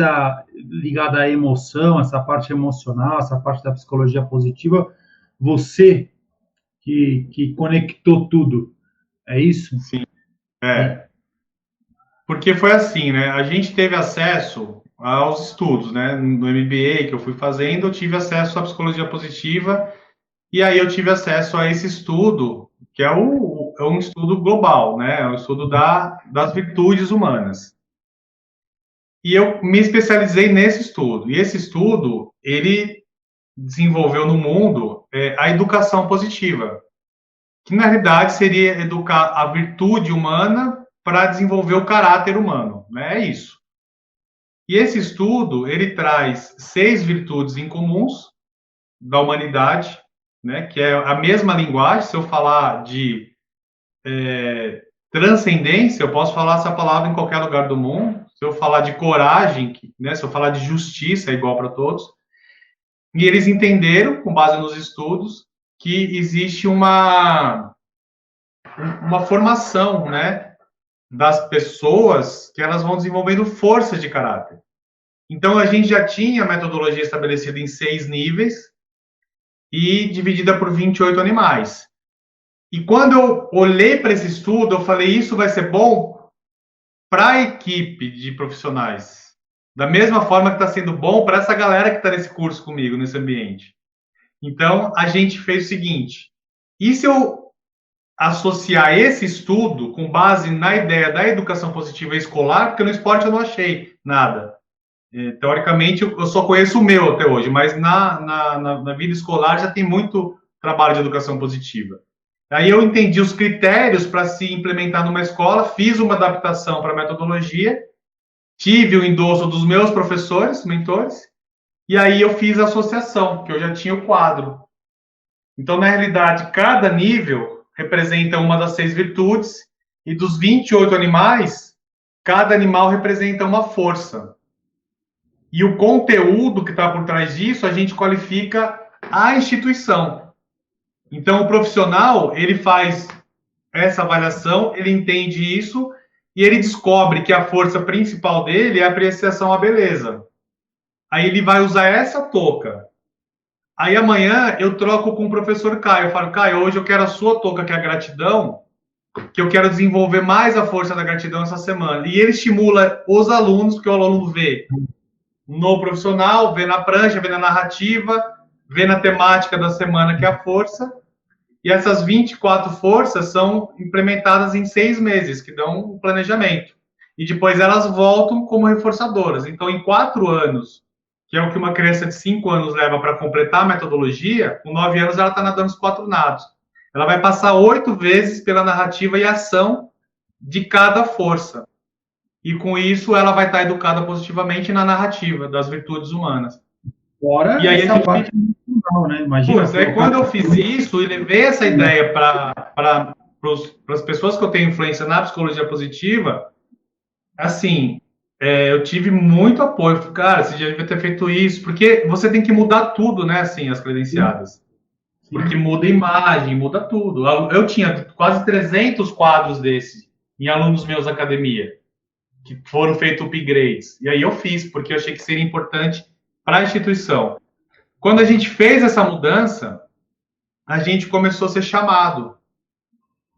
ligada à emoção, essa parte emocional, essa parte da psicologia positiva, você que conectou tudo, é isso? Sim, Porque foi assim, né? A gente teve acesso aos estudos, né? No MBA que eu fui fazendo, eu tive acesso à psicologia positiva, e aí eu tive acesso a esse estudo, que é um estudo global, né? É um estudo das virtudes humanas. E eu me especializei nesse estudo. E esse estudo, ele desenvolveu no mundo a educação positiva, que na realidade seria educar a virtude humana para desenvolver o caráter humano, né? É isso. E esse estudo, ele traz 6 virtudes incomuns da humanidade, né? Que é a mesma linguagem. Se eu falar de transcendência, eu posso falar essa palavra em qualquer lugar do mundo. Se eu falar de coragem, né? Se eu falar de justiça, é igual para todos. E eles entenderam, com base nos estudos, que existe uma formação, né, das pessoas, que elas vão desenvolvendo forças de caráter. Então, a gente já tinha a metodologia estabelecida em 6 níveis e dividida por 28 animais. E quando eu olhei para esse estudo, eu falei, isso vai ser bom para a equipe de profissionais. Da mesma forma que está sendo bom para essa galera que está nesse curso comigo, nesse ambiente. Então, a gente fez o seguinte, e se eu associar esse estudo com base na ideia da educação positiva escolar, porque no esporte eu não achei nada. Teoricamente, eu só conheço o meu até hoje, mas na vida escolar já tem muito trabalho de educação positiva. Aí eu entendi os critérios para se implementar numa escola, fiz uma adaptação para a metodologia, tive o endosso dos meus professores, mentores, e aí eu fiz a associação, que eu já tinha o quadro. Então, na realidade, cada nível representa uma das 6 virtudes, e dos 28 animais, cada animal representa uma força. E o conteúdo que está por trás disso, a gente qualifica a instituição. Então, o profissional, ele faz essa avaliação, ele entende isso, e ele descobre que a força principal dele é a apreciação à beleza. Aí ele vai usar essa touca. Aí amanhã eu troco com o professor Caio. Eu falo, Caio, hoje eu quero a sua touca, que é a gratidão, que eu quero desenvolver mais a força da gratidão essa semana. E ele estimula os alunos, porque o aluno vê no profissional, vê na prancha, vê na narrativa, vê na temática da semana, que é a força. E essas 24 forças são implementadas em 6 meses, que dão um planejamento. e depois elas voltam como reforçadoras. Então, em 4 anos, que é o que uma criança de 5 anos leva para completar a metodologia, com 9 anos ela está nadando os 4 nados. Ela vai passar 8 vezes pela narrativa e ação de cada força. E com isso ela vai estar educada positivamente na narrativa das virtudes humanas. Fora e aí essa parte emocional, né? Imagina. Putz, aí quando eu fiz isso e levei essa ideia para as pessoas que eu tenho influência na psicologia positiva, assim, eu tive muito apoio. Cara, você já devia ter feito isso, porque você tem que mudar tudo, né? Assim, as credenciadas. Porque muda a imagem, muda tudo. Eu tinha quase 300 quadros desses em alunos meus da academia, que foram feitos upgrades. E aí eu fiz, porque eu achei que seria importante para a instituição. Quando a gente fez essa mudança, a gente começou a ser chamado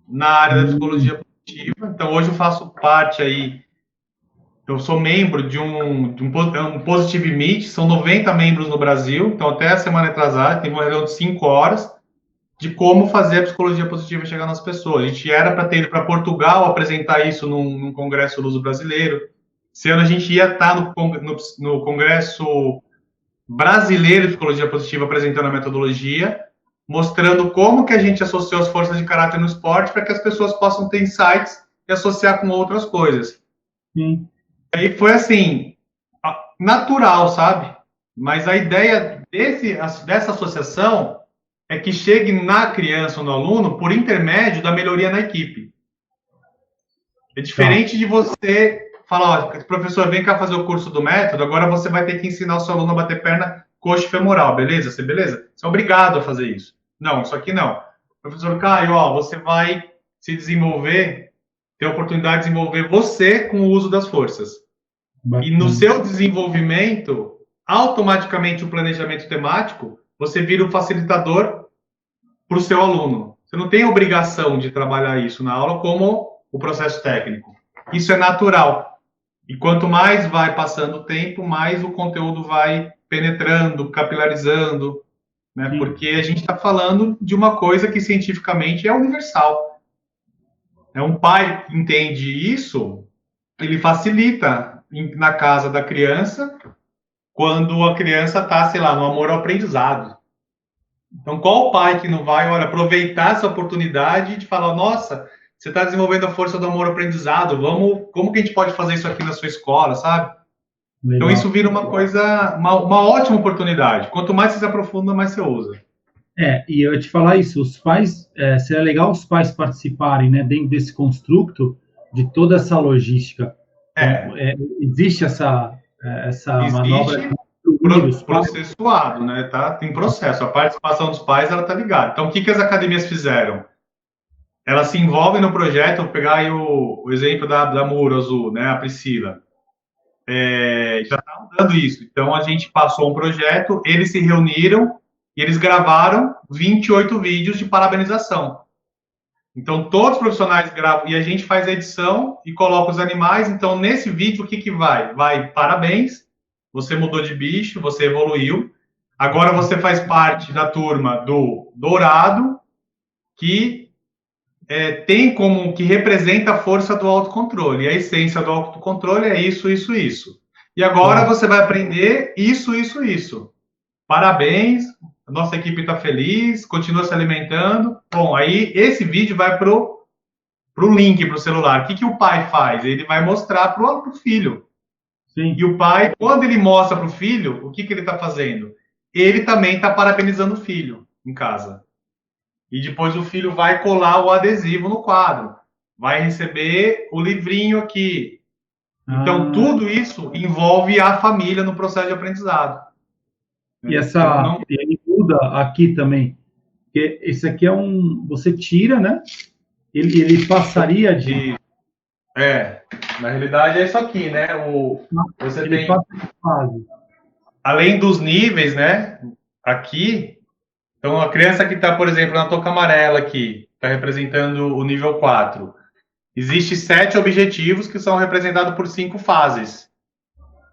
na área da psicologia positiva. Então, hoje eu faço parte aí, eu sou membro de um Positive Meet, são 90 membros no Brasil. Então, até a semana atrasada, tem uma reunião de 5 horas de como fazer a psicologia positiva chegar nas pessoas. A gente era para ter ido para Portugal apresentar isso num congresso luso brasileiro. Esse ano a gente ia estar no congresso brasileiro de psicologia positiva apresentando a metodologia, mostrando como que a gente associou as forças de caráter no esporte para que as pessoas possam ter insights e associar com outras coisas. Sim. Aí foi assim, natural, sabe? Mas a ideia dessa associação é que chegue na criança ou no aluno por intermédio da melhoria na equipe. É diferente de você falar, ó, professor, vem cá fazer o curso do método, agora você vai ter que ensinar o seu aluno a bater perna coxa e femoral, beleza? Você é obrigado a fazer isso. Não, isso aqui não. Professor Caio, ó, você vai se desenvolver, ter a oportunidade de desenvolver você com o uso das forças. Bacana. E no seu desenvolvimento, automaticamente o planejamento temático, você vira um facilitador para o seu aluno. Você não tem obrigação de trabalhar isso na aula como o processo técnico. Isso é natural. E quanto mais vai passando o tempo, mais o conteúdo vai penetrando, capilarizando, né? Porque a gente está falando de uma coisa que cientificamente é universal. Um pai que entende isso, ele facilita na casa da criança quando a criança está, sei lá, no amor ao aprendizado. Então, qual pai que não vai, olha, aproveitar essa oportunidade de falar, nossa, você está desenvolvendo a força do amor ao aprendizado, como que a gente pode fazer isso aqui na sua escola, sabe? Legal. Então, isso vira uma coisa, uma ótima oportunidade. Quanto mais você se aprofunda, mais você usa. E eu ia te falar isso, os pais, seria legal os pais participarem, né, dentro desse construto de toda essa logística. Então, existe essa manobra processuado, né? Tá? Tem processo. A participação dos pais, ela tá ligada. Então, o que as academias fizeram? Elas se envolvem no projeto. Vou pegar aí o exemplo da Muro Azul, né? A Priscila. Já está dando isso. Então, a gente passou um projeto, eles se reuniram e eles gravaram 28 vídeos de parabenização. Então, todos os profissionais gravam, e a gente faz a edição e coloca os animais. Então, nesse vídeo, o que vai? Vai parabéns, você mudou de bicho, você evoluiu. Agora você faz parte da turma do Dourado, que tem como, que representa a força do autocontrole. E a essência do autocontrole é isso, isso, isso. E agora você vai aprender isso, isso, isso. Parabéns, a nossa equipe está feliz, continua se alimentando. Bom, aí esse vídeo vai pro link, pro celular. O que o pai faz? Ele vai mostrar pro filho. Sim. E o pai, quando ele mostra pro filho, o que ele está fazendo? Ele também está parabenizando o filho em casa. E depois o filho vai colar o adesivo no quadro. Vai receber o livrinho aqui. Então, tudo isso envolve a família no processo de aprendizado. E ele muda aqui também. Porque esse aqui você tira, né? Ele passaria de... na realidade é isso aqui, né? Você ele tem... passa de fase. Além dos níveis, né? Aqui... Então, a criança que está, por exemplo, na touca amarela aqui, está representando o nível 4. Existem 7 objetivos que são representados por 5 fases.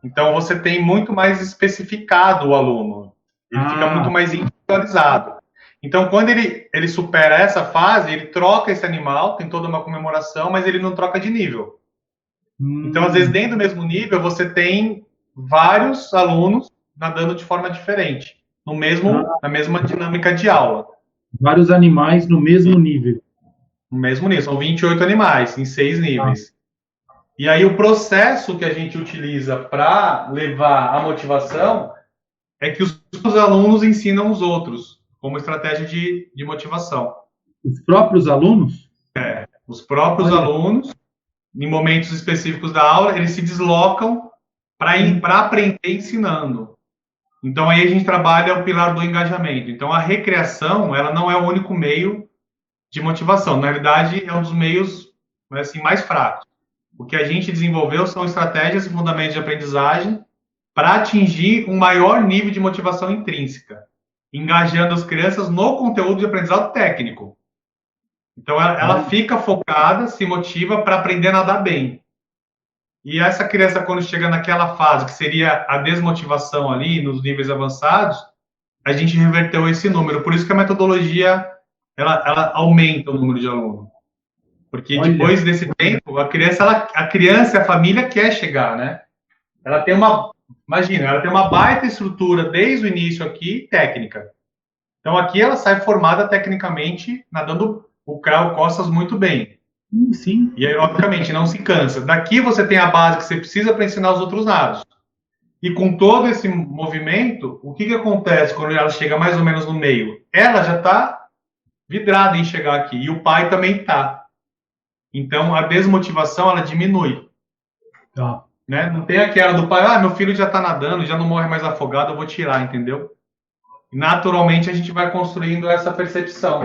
Então, você tem muito mais especificado o aluno. Ele fica muito mais individualizado. Então, quando ele supera essa fase, ele troca esse animal, tem toda uma comemoração, mas ele não troca de nível. Então, às vezes, dentro do mesmo nível, você tem vários alunos nadando de forma diferente, na mesma dinâmica de aula. Vários animais no mesmo nível. No mesmo nível, são 28 animais, em 6 níveis. E aí o processo que a gente utiliza para levar a motivação é que os alunos ensinam os outros, como estratégia de motivação. Os próprios alunos? Os próprios alunos, em momentos específicos da aula, eles se deslocam para aprender ensinando. Então, aí a gente trabalha o pilar do engajamento. Então, a recreação, ela não é o único meio de motivação. Na realidade, é um dos meios assim, mais fracos. O que a gente desenvolveu são estratégias e fundamentos de aprendizagem para atingir um maior nível de motivação intrínseca, engajando as crianças no conteúdo de aprendizado técnico. Então, ela fica focada, se motiva para aprender a nadar bem. E essa criança, quando chega naquela fase, que seria a desmotivação ali, nos níveis avançados, a gente reverteu esse número. Por isso que a metodologia, ela aumenta o número de alunos. Porque depois desse tempo, a criança e a família quer chegar, né? Ela tem uma baita estrutura desde o início aqui, técnica. Então, aqui ela sai formada tecnicamente, nadando o crawl costas muito bem. Sim. E aí, obviamente, não se cansa. Daqui você tem a base que você precisa para ensinar os outros nados. E com todo esse movimento, o que acontece quando ela chega mais ou menos no meio? Ela já está vidrada em chegar aqui, e o pai também está. Então, a desmotivação, ela diminui. Tá. Né? Não tem aquela do pai, meu filho já está nadando, já não morre mais afogado, eu vou tirar, entendeu? E, naturalmente, a gente vai construindo essa percepção.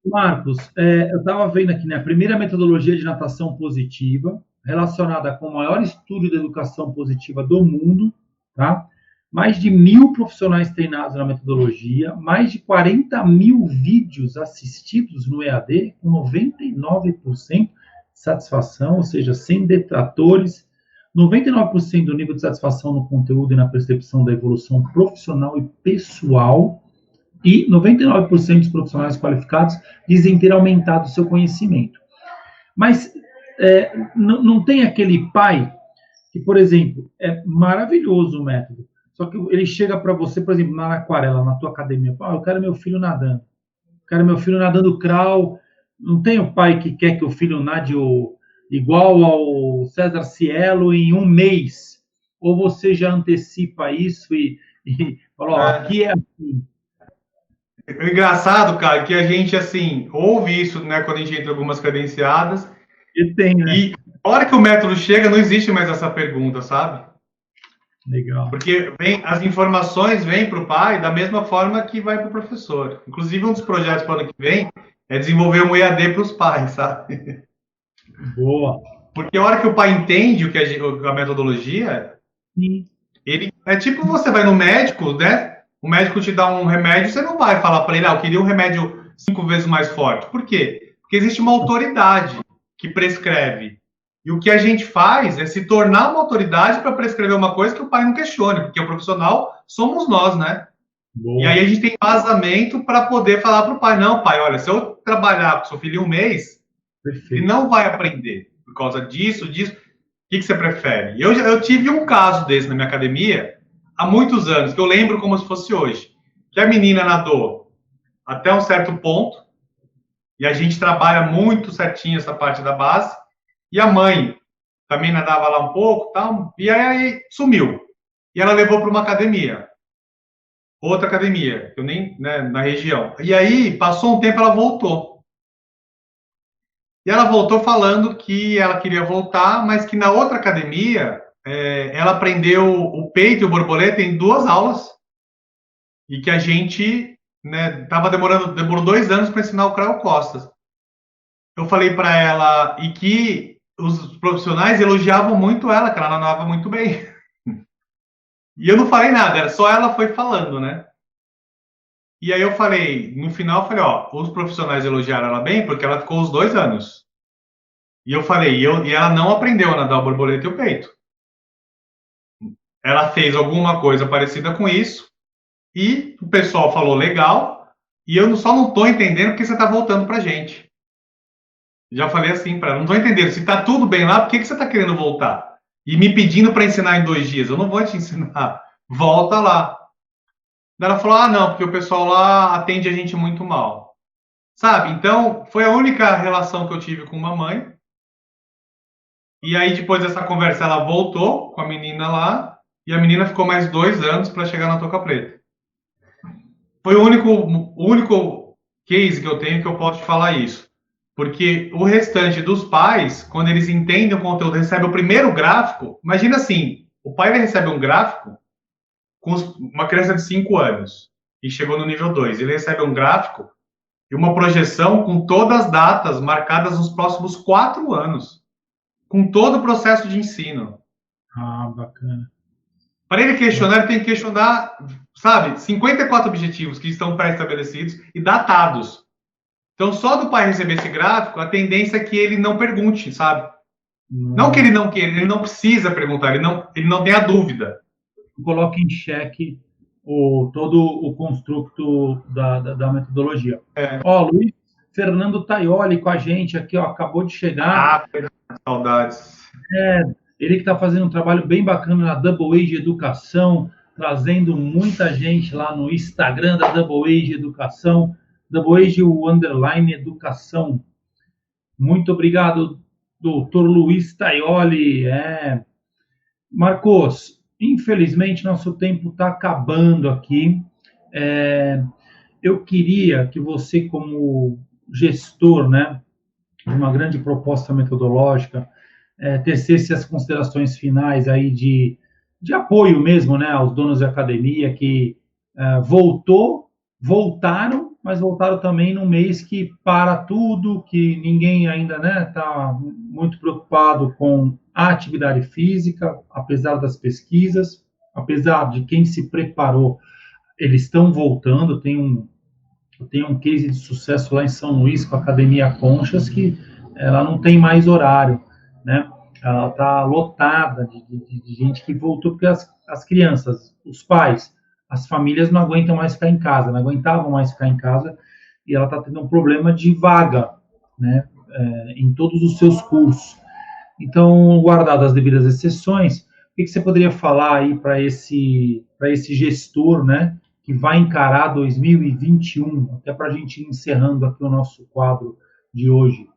Marcos, eu estava vendo aqui, né, a primeira metodologia de natação positiva, relacionada com o maior estudo de educação positiva do mundo, tá? Mais de 1.000 profissionais treinados na metodologia, mais de 40 mil vídeos assistidos no EAD, com 99% de satisfação, ou seja, sem detratores, 99% do nível de satisfação no conteúdo e na percepção da evolução profissional e pessoal, e 99% dos profissionais qualificados dizem ter aumentado o seu conhecimento. Mas não tem aquele pai que, por exemplo, é maravilhoso o método, só que ele chega para você, por exemplo, na aquarela, na tua academia, eu quero meu filho nadando, crawl. Não tem o pai que quer que o filho nade igual ao César Cielo em um mês, ou você já antecipa isso e fala, aqui é assim. O engraçado, cara, que a gente, assim, ouve isso, né, quando a gente entra em algumas credenciadas. E a hora que o método chega, não existe mais essa pergunta, sabe? Legal. Porque as informações vêm para o pai da mesma forma que vai para o professor. Inclusive, um dos projetos para o ano que vem é desenvolver um EAD para os pais, sabe? Boa. Porque a hora que o pai entende o que a metodologia, Sim. Ele é tipo você vai no médico, né? O médico te dá um remédio, você não vai falar para ele, eu queria um remédio 5 vezes mais forte. Por quê? Porque existe uma autoridade que prescreve. E o que a gente faz é se tornar uma autoridade para prescrever uma coisa que o pai não questione, porque o profissional somos nós, né? Boa. E aí a gente tem vazamento para poder falar para o pai, não, pai, olha, se eu trabalhar com seu filho um mês, ele não vai aprender por causa disso. O que você prefere? Eu tive um caso desse na minha academia há muitos anos, que eu lembro como se fosse hoje, que a menina nadou até um certo ponto, e a gente trabalha muito certinho essa parte da base, e a mãe também nadava lá um pouco, tal, e aí sumiu. E ela levou para uma academia, outra academia, eu nem, né, na região. E aí, passou um tempo, ela voltou. E ela voltou falando que ela queria voltar, mas que na outra academia ela aprendeu o peito e o borboleta em 2 aulas e que a gente, né, demorou 2 anos para ensinar o crawl costas. Eu falei para ela e que os profissionais elogiavam muito ela, que ela nadava muito bem. E eu não falei nada, só ela foi falando, né? E aí eu falei, no final, eu falei, os profissionais elogiaram ela bem porque ela ficou os 2 anos. E eu falei, e ela não aprendeu a nadar o borboleta e o peito. Ela fez alguma coisa parecida com isso, e o pessoal falou legal, e eu só não estou entendendo porque você está voltando para a gente. Já falei assim para ela, não estou entendendo, se está tudo bem lá, por que você está querendo voltar? E me pedindo para ensinar em 2 dias, eu não vou te ensinar, volta lá. Daí ela falou, não, porque o pessoal lá atende a gente muito mal. Sabe, então, foi a única relação que eu tive com uma mãe, e aí depois dessa conversa ela voltou com a menina lá, e a menina ficou mais 2 anos para chegar na Toca Preta. Foi o único case que eu tenho que eu posso te falar isso. Porque o restante dos pais, quando eles entendem o conteúdo, recebem o primeiro gráfico. Imagina assim: o pai recebe um gráfico com uma criança de 5 anos e chegou no nível 2. Ele recebe um gráfico e uma projeção com todas as datas marcadas nos próximos 4 anos, com todo o processo de ensino. Ah, bacana. Para ele questionar, ele tem que questionar, sabe, 54 objetivos que estão pré-estabelecidos e datados. Então, só do pai receber esse gráfico, a tendência é que ele não pergunte, sabe? Não que ele não queira, ele não precisa perguntar, ele não tem a dúvida. Coloca em xeque todo o construto da metodologia. Ó, Luiz Fernando Taioli com a gente aqui, ó, acabou de chegar. Saudades. Ele que está fazendo um trabalho bem bacana na Double Age Educação, trazendo muita gente lá no Instagram da Double Age Educação, Double Age _ Educação. Muito obrigado, doutor Luiz Taioli. Marcos, infelizmente nosso tempo está acabando aqui. Eu queria que você, como gestor, né, de uma grande proposta metodológica, tecesse as considerações finais aí de apoio mesmo, né, aos donos de academia que voltaram, mas voltaram também num mês que para tudo, que ninguém ainda, né, está muito preocupado com a atividade física, apesar das pesquisas, apesar de quem se preparou, eles estão voltando. Tem um case de sucesso lá em São Luís com a Academia Conchas, que ela não tem mais horário, né? Ela está lotada de gente que voltou, porque as crianças, os pais, as famílias não aguentam mais ficar em casa, não aguentavam mais ficar em casa, e ela está tendo um problema de vaga, né? Em todos os seus cursos. Então, guardadas as devidas exceções, o que você poderia falar aí para esse gestor, né, que vai encarar 2021, até para a gente ir encerrando aqui o nosso quadro de hoje,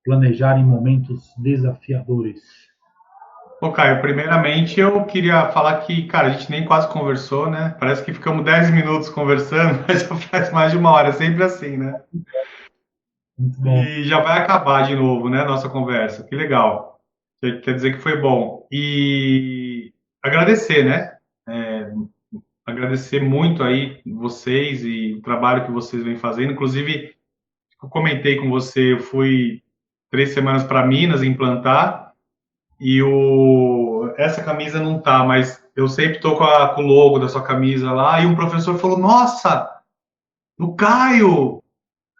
planejar em momentos desafiadores? Pô, Caio, primeiramente eu queria falar que, cara, a gente nem quase conversou, né? Parece que ficamos 10 minutos conversando, mas já faz mais de uma hora, é sempre assim, né? Muito bom. E já vai acabar de novo, né, nossa conversa. Que legal. Quer dizer que foi bom. E agradecer, né? Agradecer muito aí vocês e o trabalho que vocês vêm fazendo. Inclusive, eu comentei com você, eu fui 3 semanas para Minas implantar e essa camisa não tá, mas eu sempre tô com o logo da sua camisa lá. E um professor falou: Nossa, o Caio,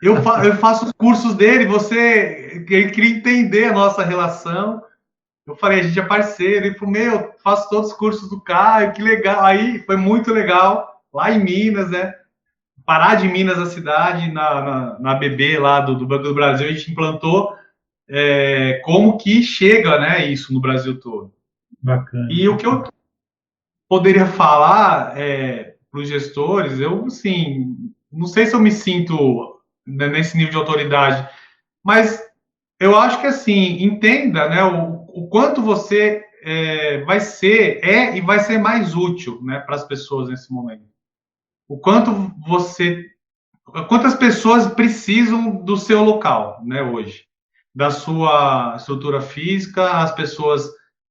eu faço os cursos dele. Ele queria entender a nossa relação. Eu falei: A gente é parceiro. Ele falou: faço todos os cursos do Caio, que legal. Aí foi muito legal, lá em Minas, né? Pará de Minas, a cidade, na BB lá do Banco do Brasil, a gente implantou como que chega, né, isso no Brasil todo. Bacana. E o que eu poderia falar para os gestores, eu, assim, não sei se eu me sinto nesse nível de autoridade, mas eu acho que, assim, entenda, né, o quanto você vai ser, e vai ser mais útil, né, para as pessoas nesse momento. Quantas pessoas precisam do seu local, né, hoje? Da sua estrutura física, as pessoas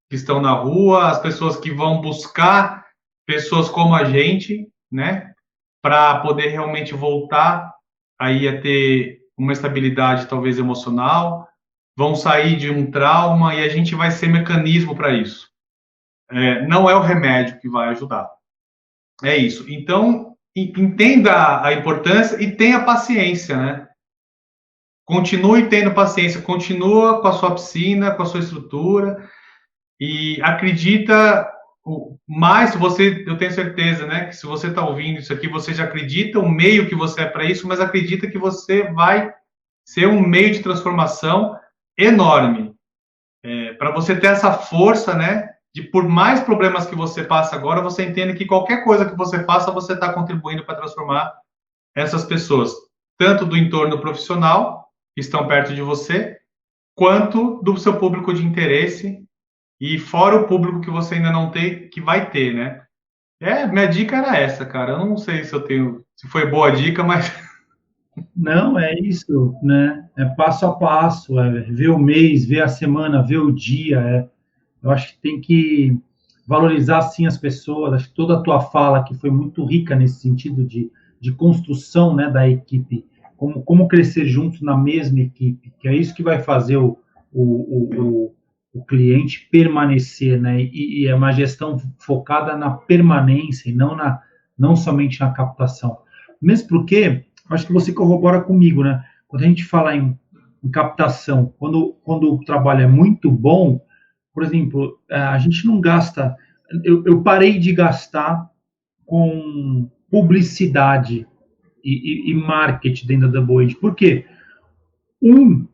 que estão na rua, as pessoas que vão buscar pessoas como a gente, né, para poder realmente voltar aí a ter uma estabilidade talvez emocional, vão sair de um trauma e a gente vai ser mecanismo para isso. Não é o remédio que vai ajudar. É isso. Então, entenda a importância e tenha paciência, né? Continue tendo paciência, continua com a sua piscina, com a sua estrutura e acredita mais. Eu tenho certeza, né, que se você está ouvindo isso aqui, você já acredita o meio que você é para isso, mas acredita que você vai ser um meio de transformação enorme. Para você ter essa força, né, de por mais problemas que você passa agora, você entende que qualquer coisa que você faça, você está contribuindo para transformar essas pessoas, tanto do entorno profissional, que estão perto de você, quanto do seu público de interesse, e fora o público que você ainda não tem, que vai ter, né? Minha dica era essa, cara. Eu não sei se foi boa dica, mas Não, é isso, né? É passo a passo, ver o mês, ver a semana, ver o dia. Eu acho que tem que valorizar, sim, as pessoas. Acho que toda a tua fala que foi muito rica nesse sentido de construção, né, da equipe. Como crescer juntos na mesma equipe, que é isso que vai fazer o cliente permanecer, né? E é uma gestão focada na permanência e não somente na captação. Mesmo porque, acho que você corrobora comigo, né? Quando a gente fala em captação, quando o trabalho é muito bom, por exemplo, a gente não gasta. Eu parei de gastar com publicidade e marketing dentro da Double Age. Por quê? Um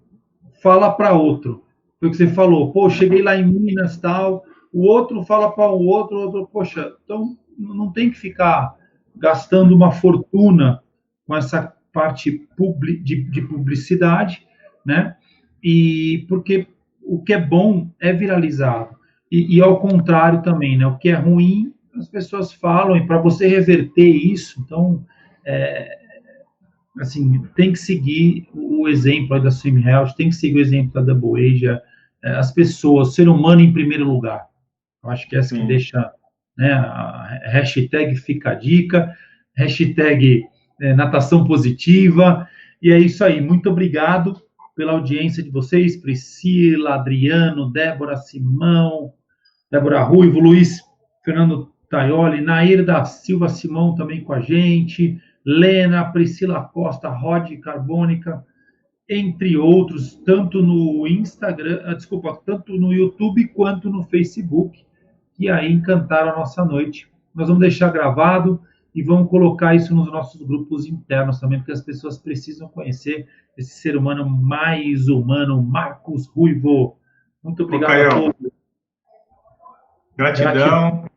fala para outro. Foi o que você falou. Pô, cheguei lá em Minas, tal. O outro fala para o outro, poxa, então não tem que ficar gastando uma fortuna com essa parte de publicidade, né? E porque o que é bom é viralizado. E ao contrário também, né? O que é ruim, as pessoas falam, e para você reverter isso, então, é, assim, tem que seguir o exemplo da Swim Health, tem que seguir o exemplo da Double Asia, as pessoas, o ser humano em primeiro lugar. Eu acho que é essa que sim. deixa, né, a hashtag fica a dica, hashtag natação positiva, e é isso aí. Muito obrigado pela audiência de vocês, Priscila, Adriano, Débora Simão, Débora Ruivo, Luiz Fernando Taioli, Nair da Silva Simão também com a gente, Lena, Priscila Costa, Rod Carbônica, entre outros, tanto no Instagram, desculpa, tanto no YouTube quanto no Facebook, que aí encantaram a nossa noite. Nós vamos deixar gravado e vamos colocar isso nos nossos grupos internos também, porque as pessoas precisam conhecer esse ser humano mais humano, Marcos Ruivo. Muito Ô, obrigado a Caião, todos. Gratidão.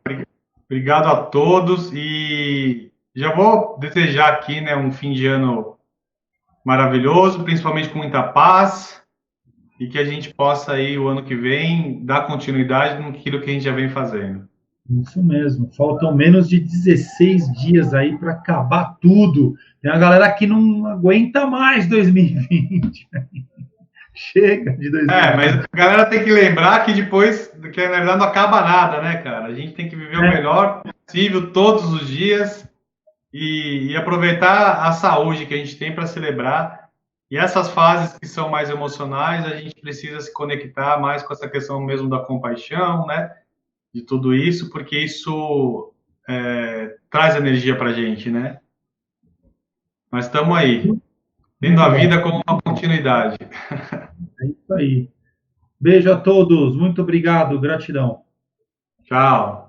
gratidão. Obrigado a todos e já vou desejar aqui, né, um fim de ano maravilhoso, principalmente com muita paz e que a gente possa aí o ano que vem dar continuidade naquilo que a gente já vem fazendo. Isso mesmo. Faltam menos de 16 dias aí para acabar tudo. Tem a galera que não aguenta mais 2020. Chega de Mas 2020. a galera tem que lembrar que depois, que na verdade não acaba nada, né, cara? A gente tem que viver o melhor possível todos os dias e aproveitar a saúde que a gente tem para celebrar. E essas fases que são mais emocionais, a gente precisa se conectar mais com essa questão mesmo da compaixão, né? De tudo isso, porque isso traz energia para a gente, né? Mas estamos aí, tendo Muito a bom. vida como uma continuidade. É isso aí. Beijo a todos. Muito obrigado. Gratidão. Tchau.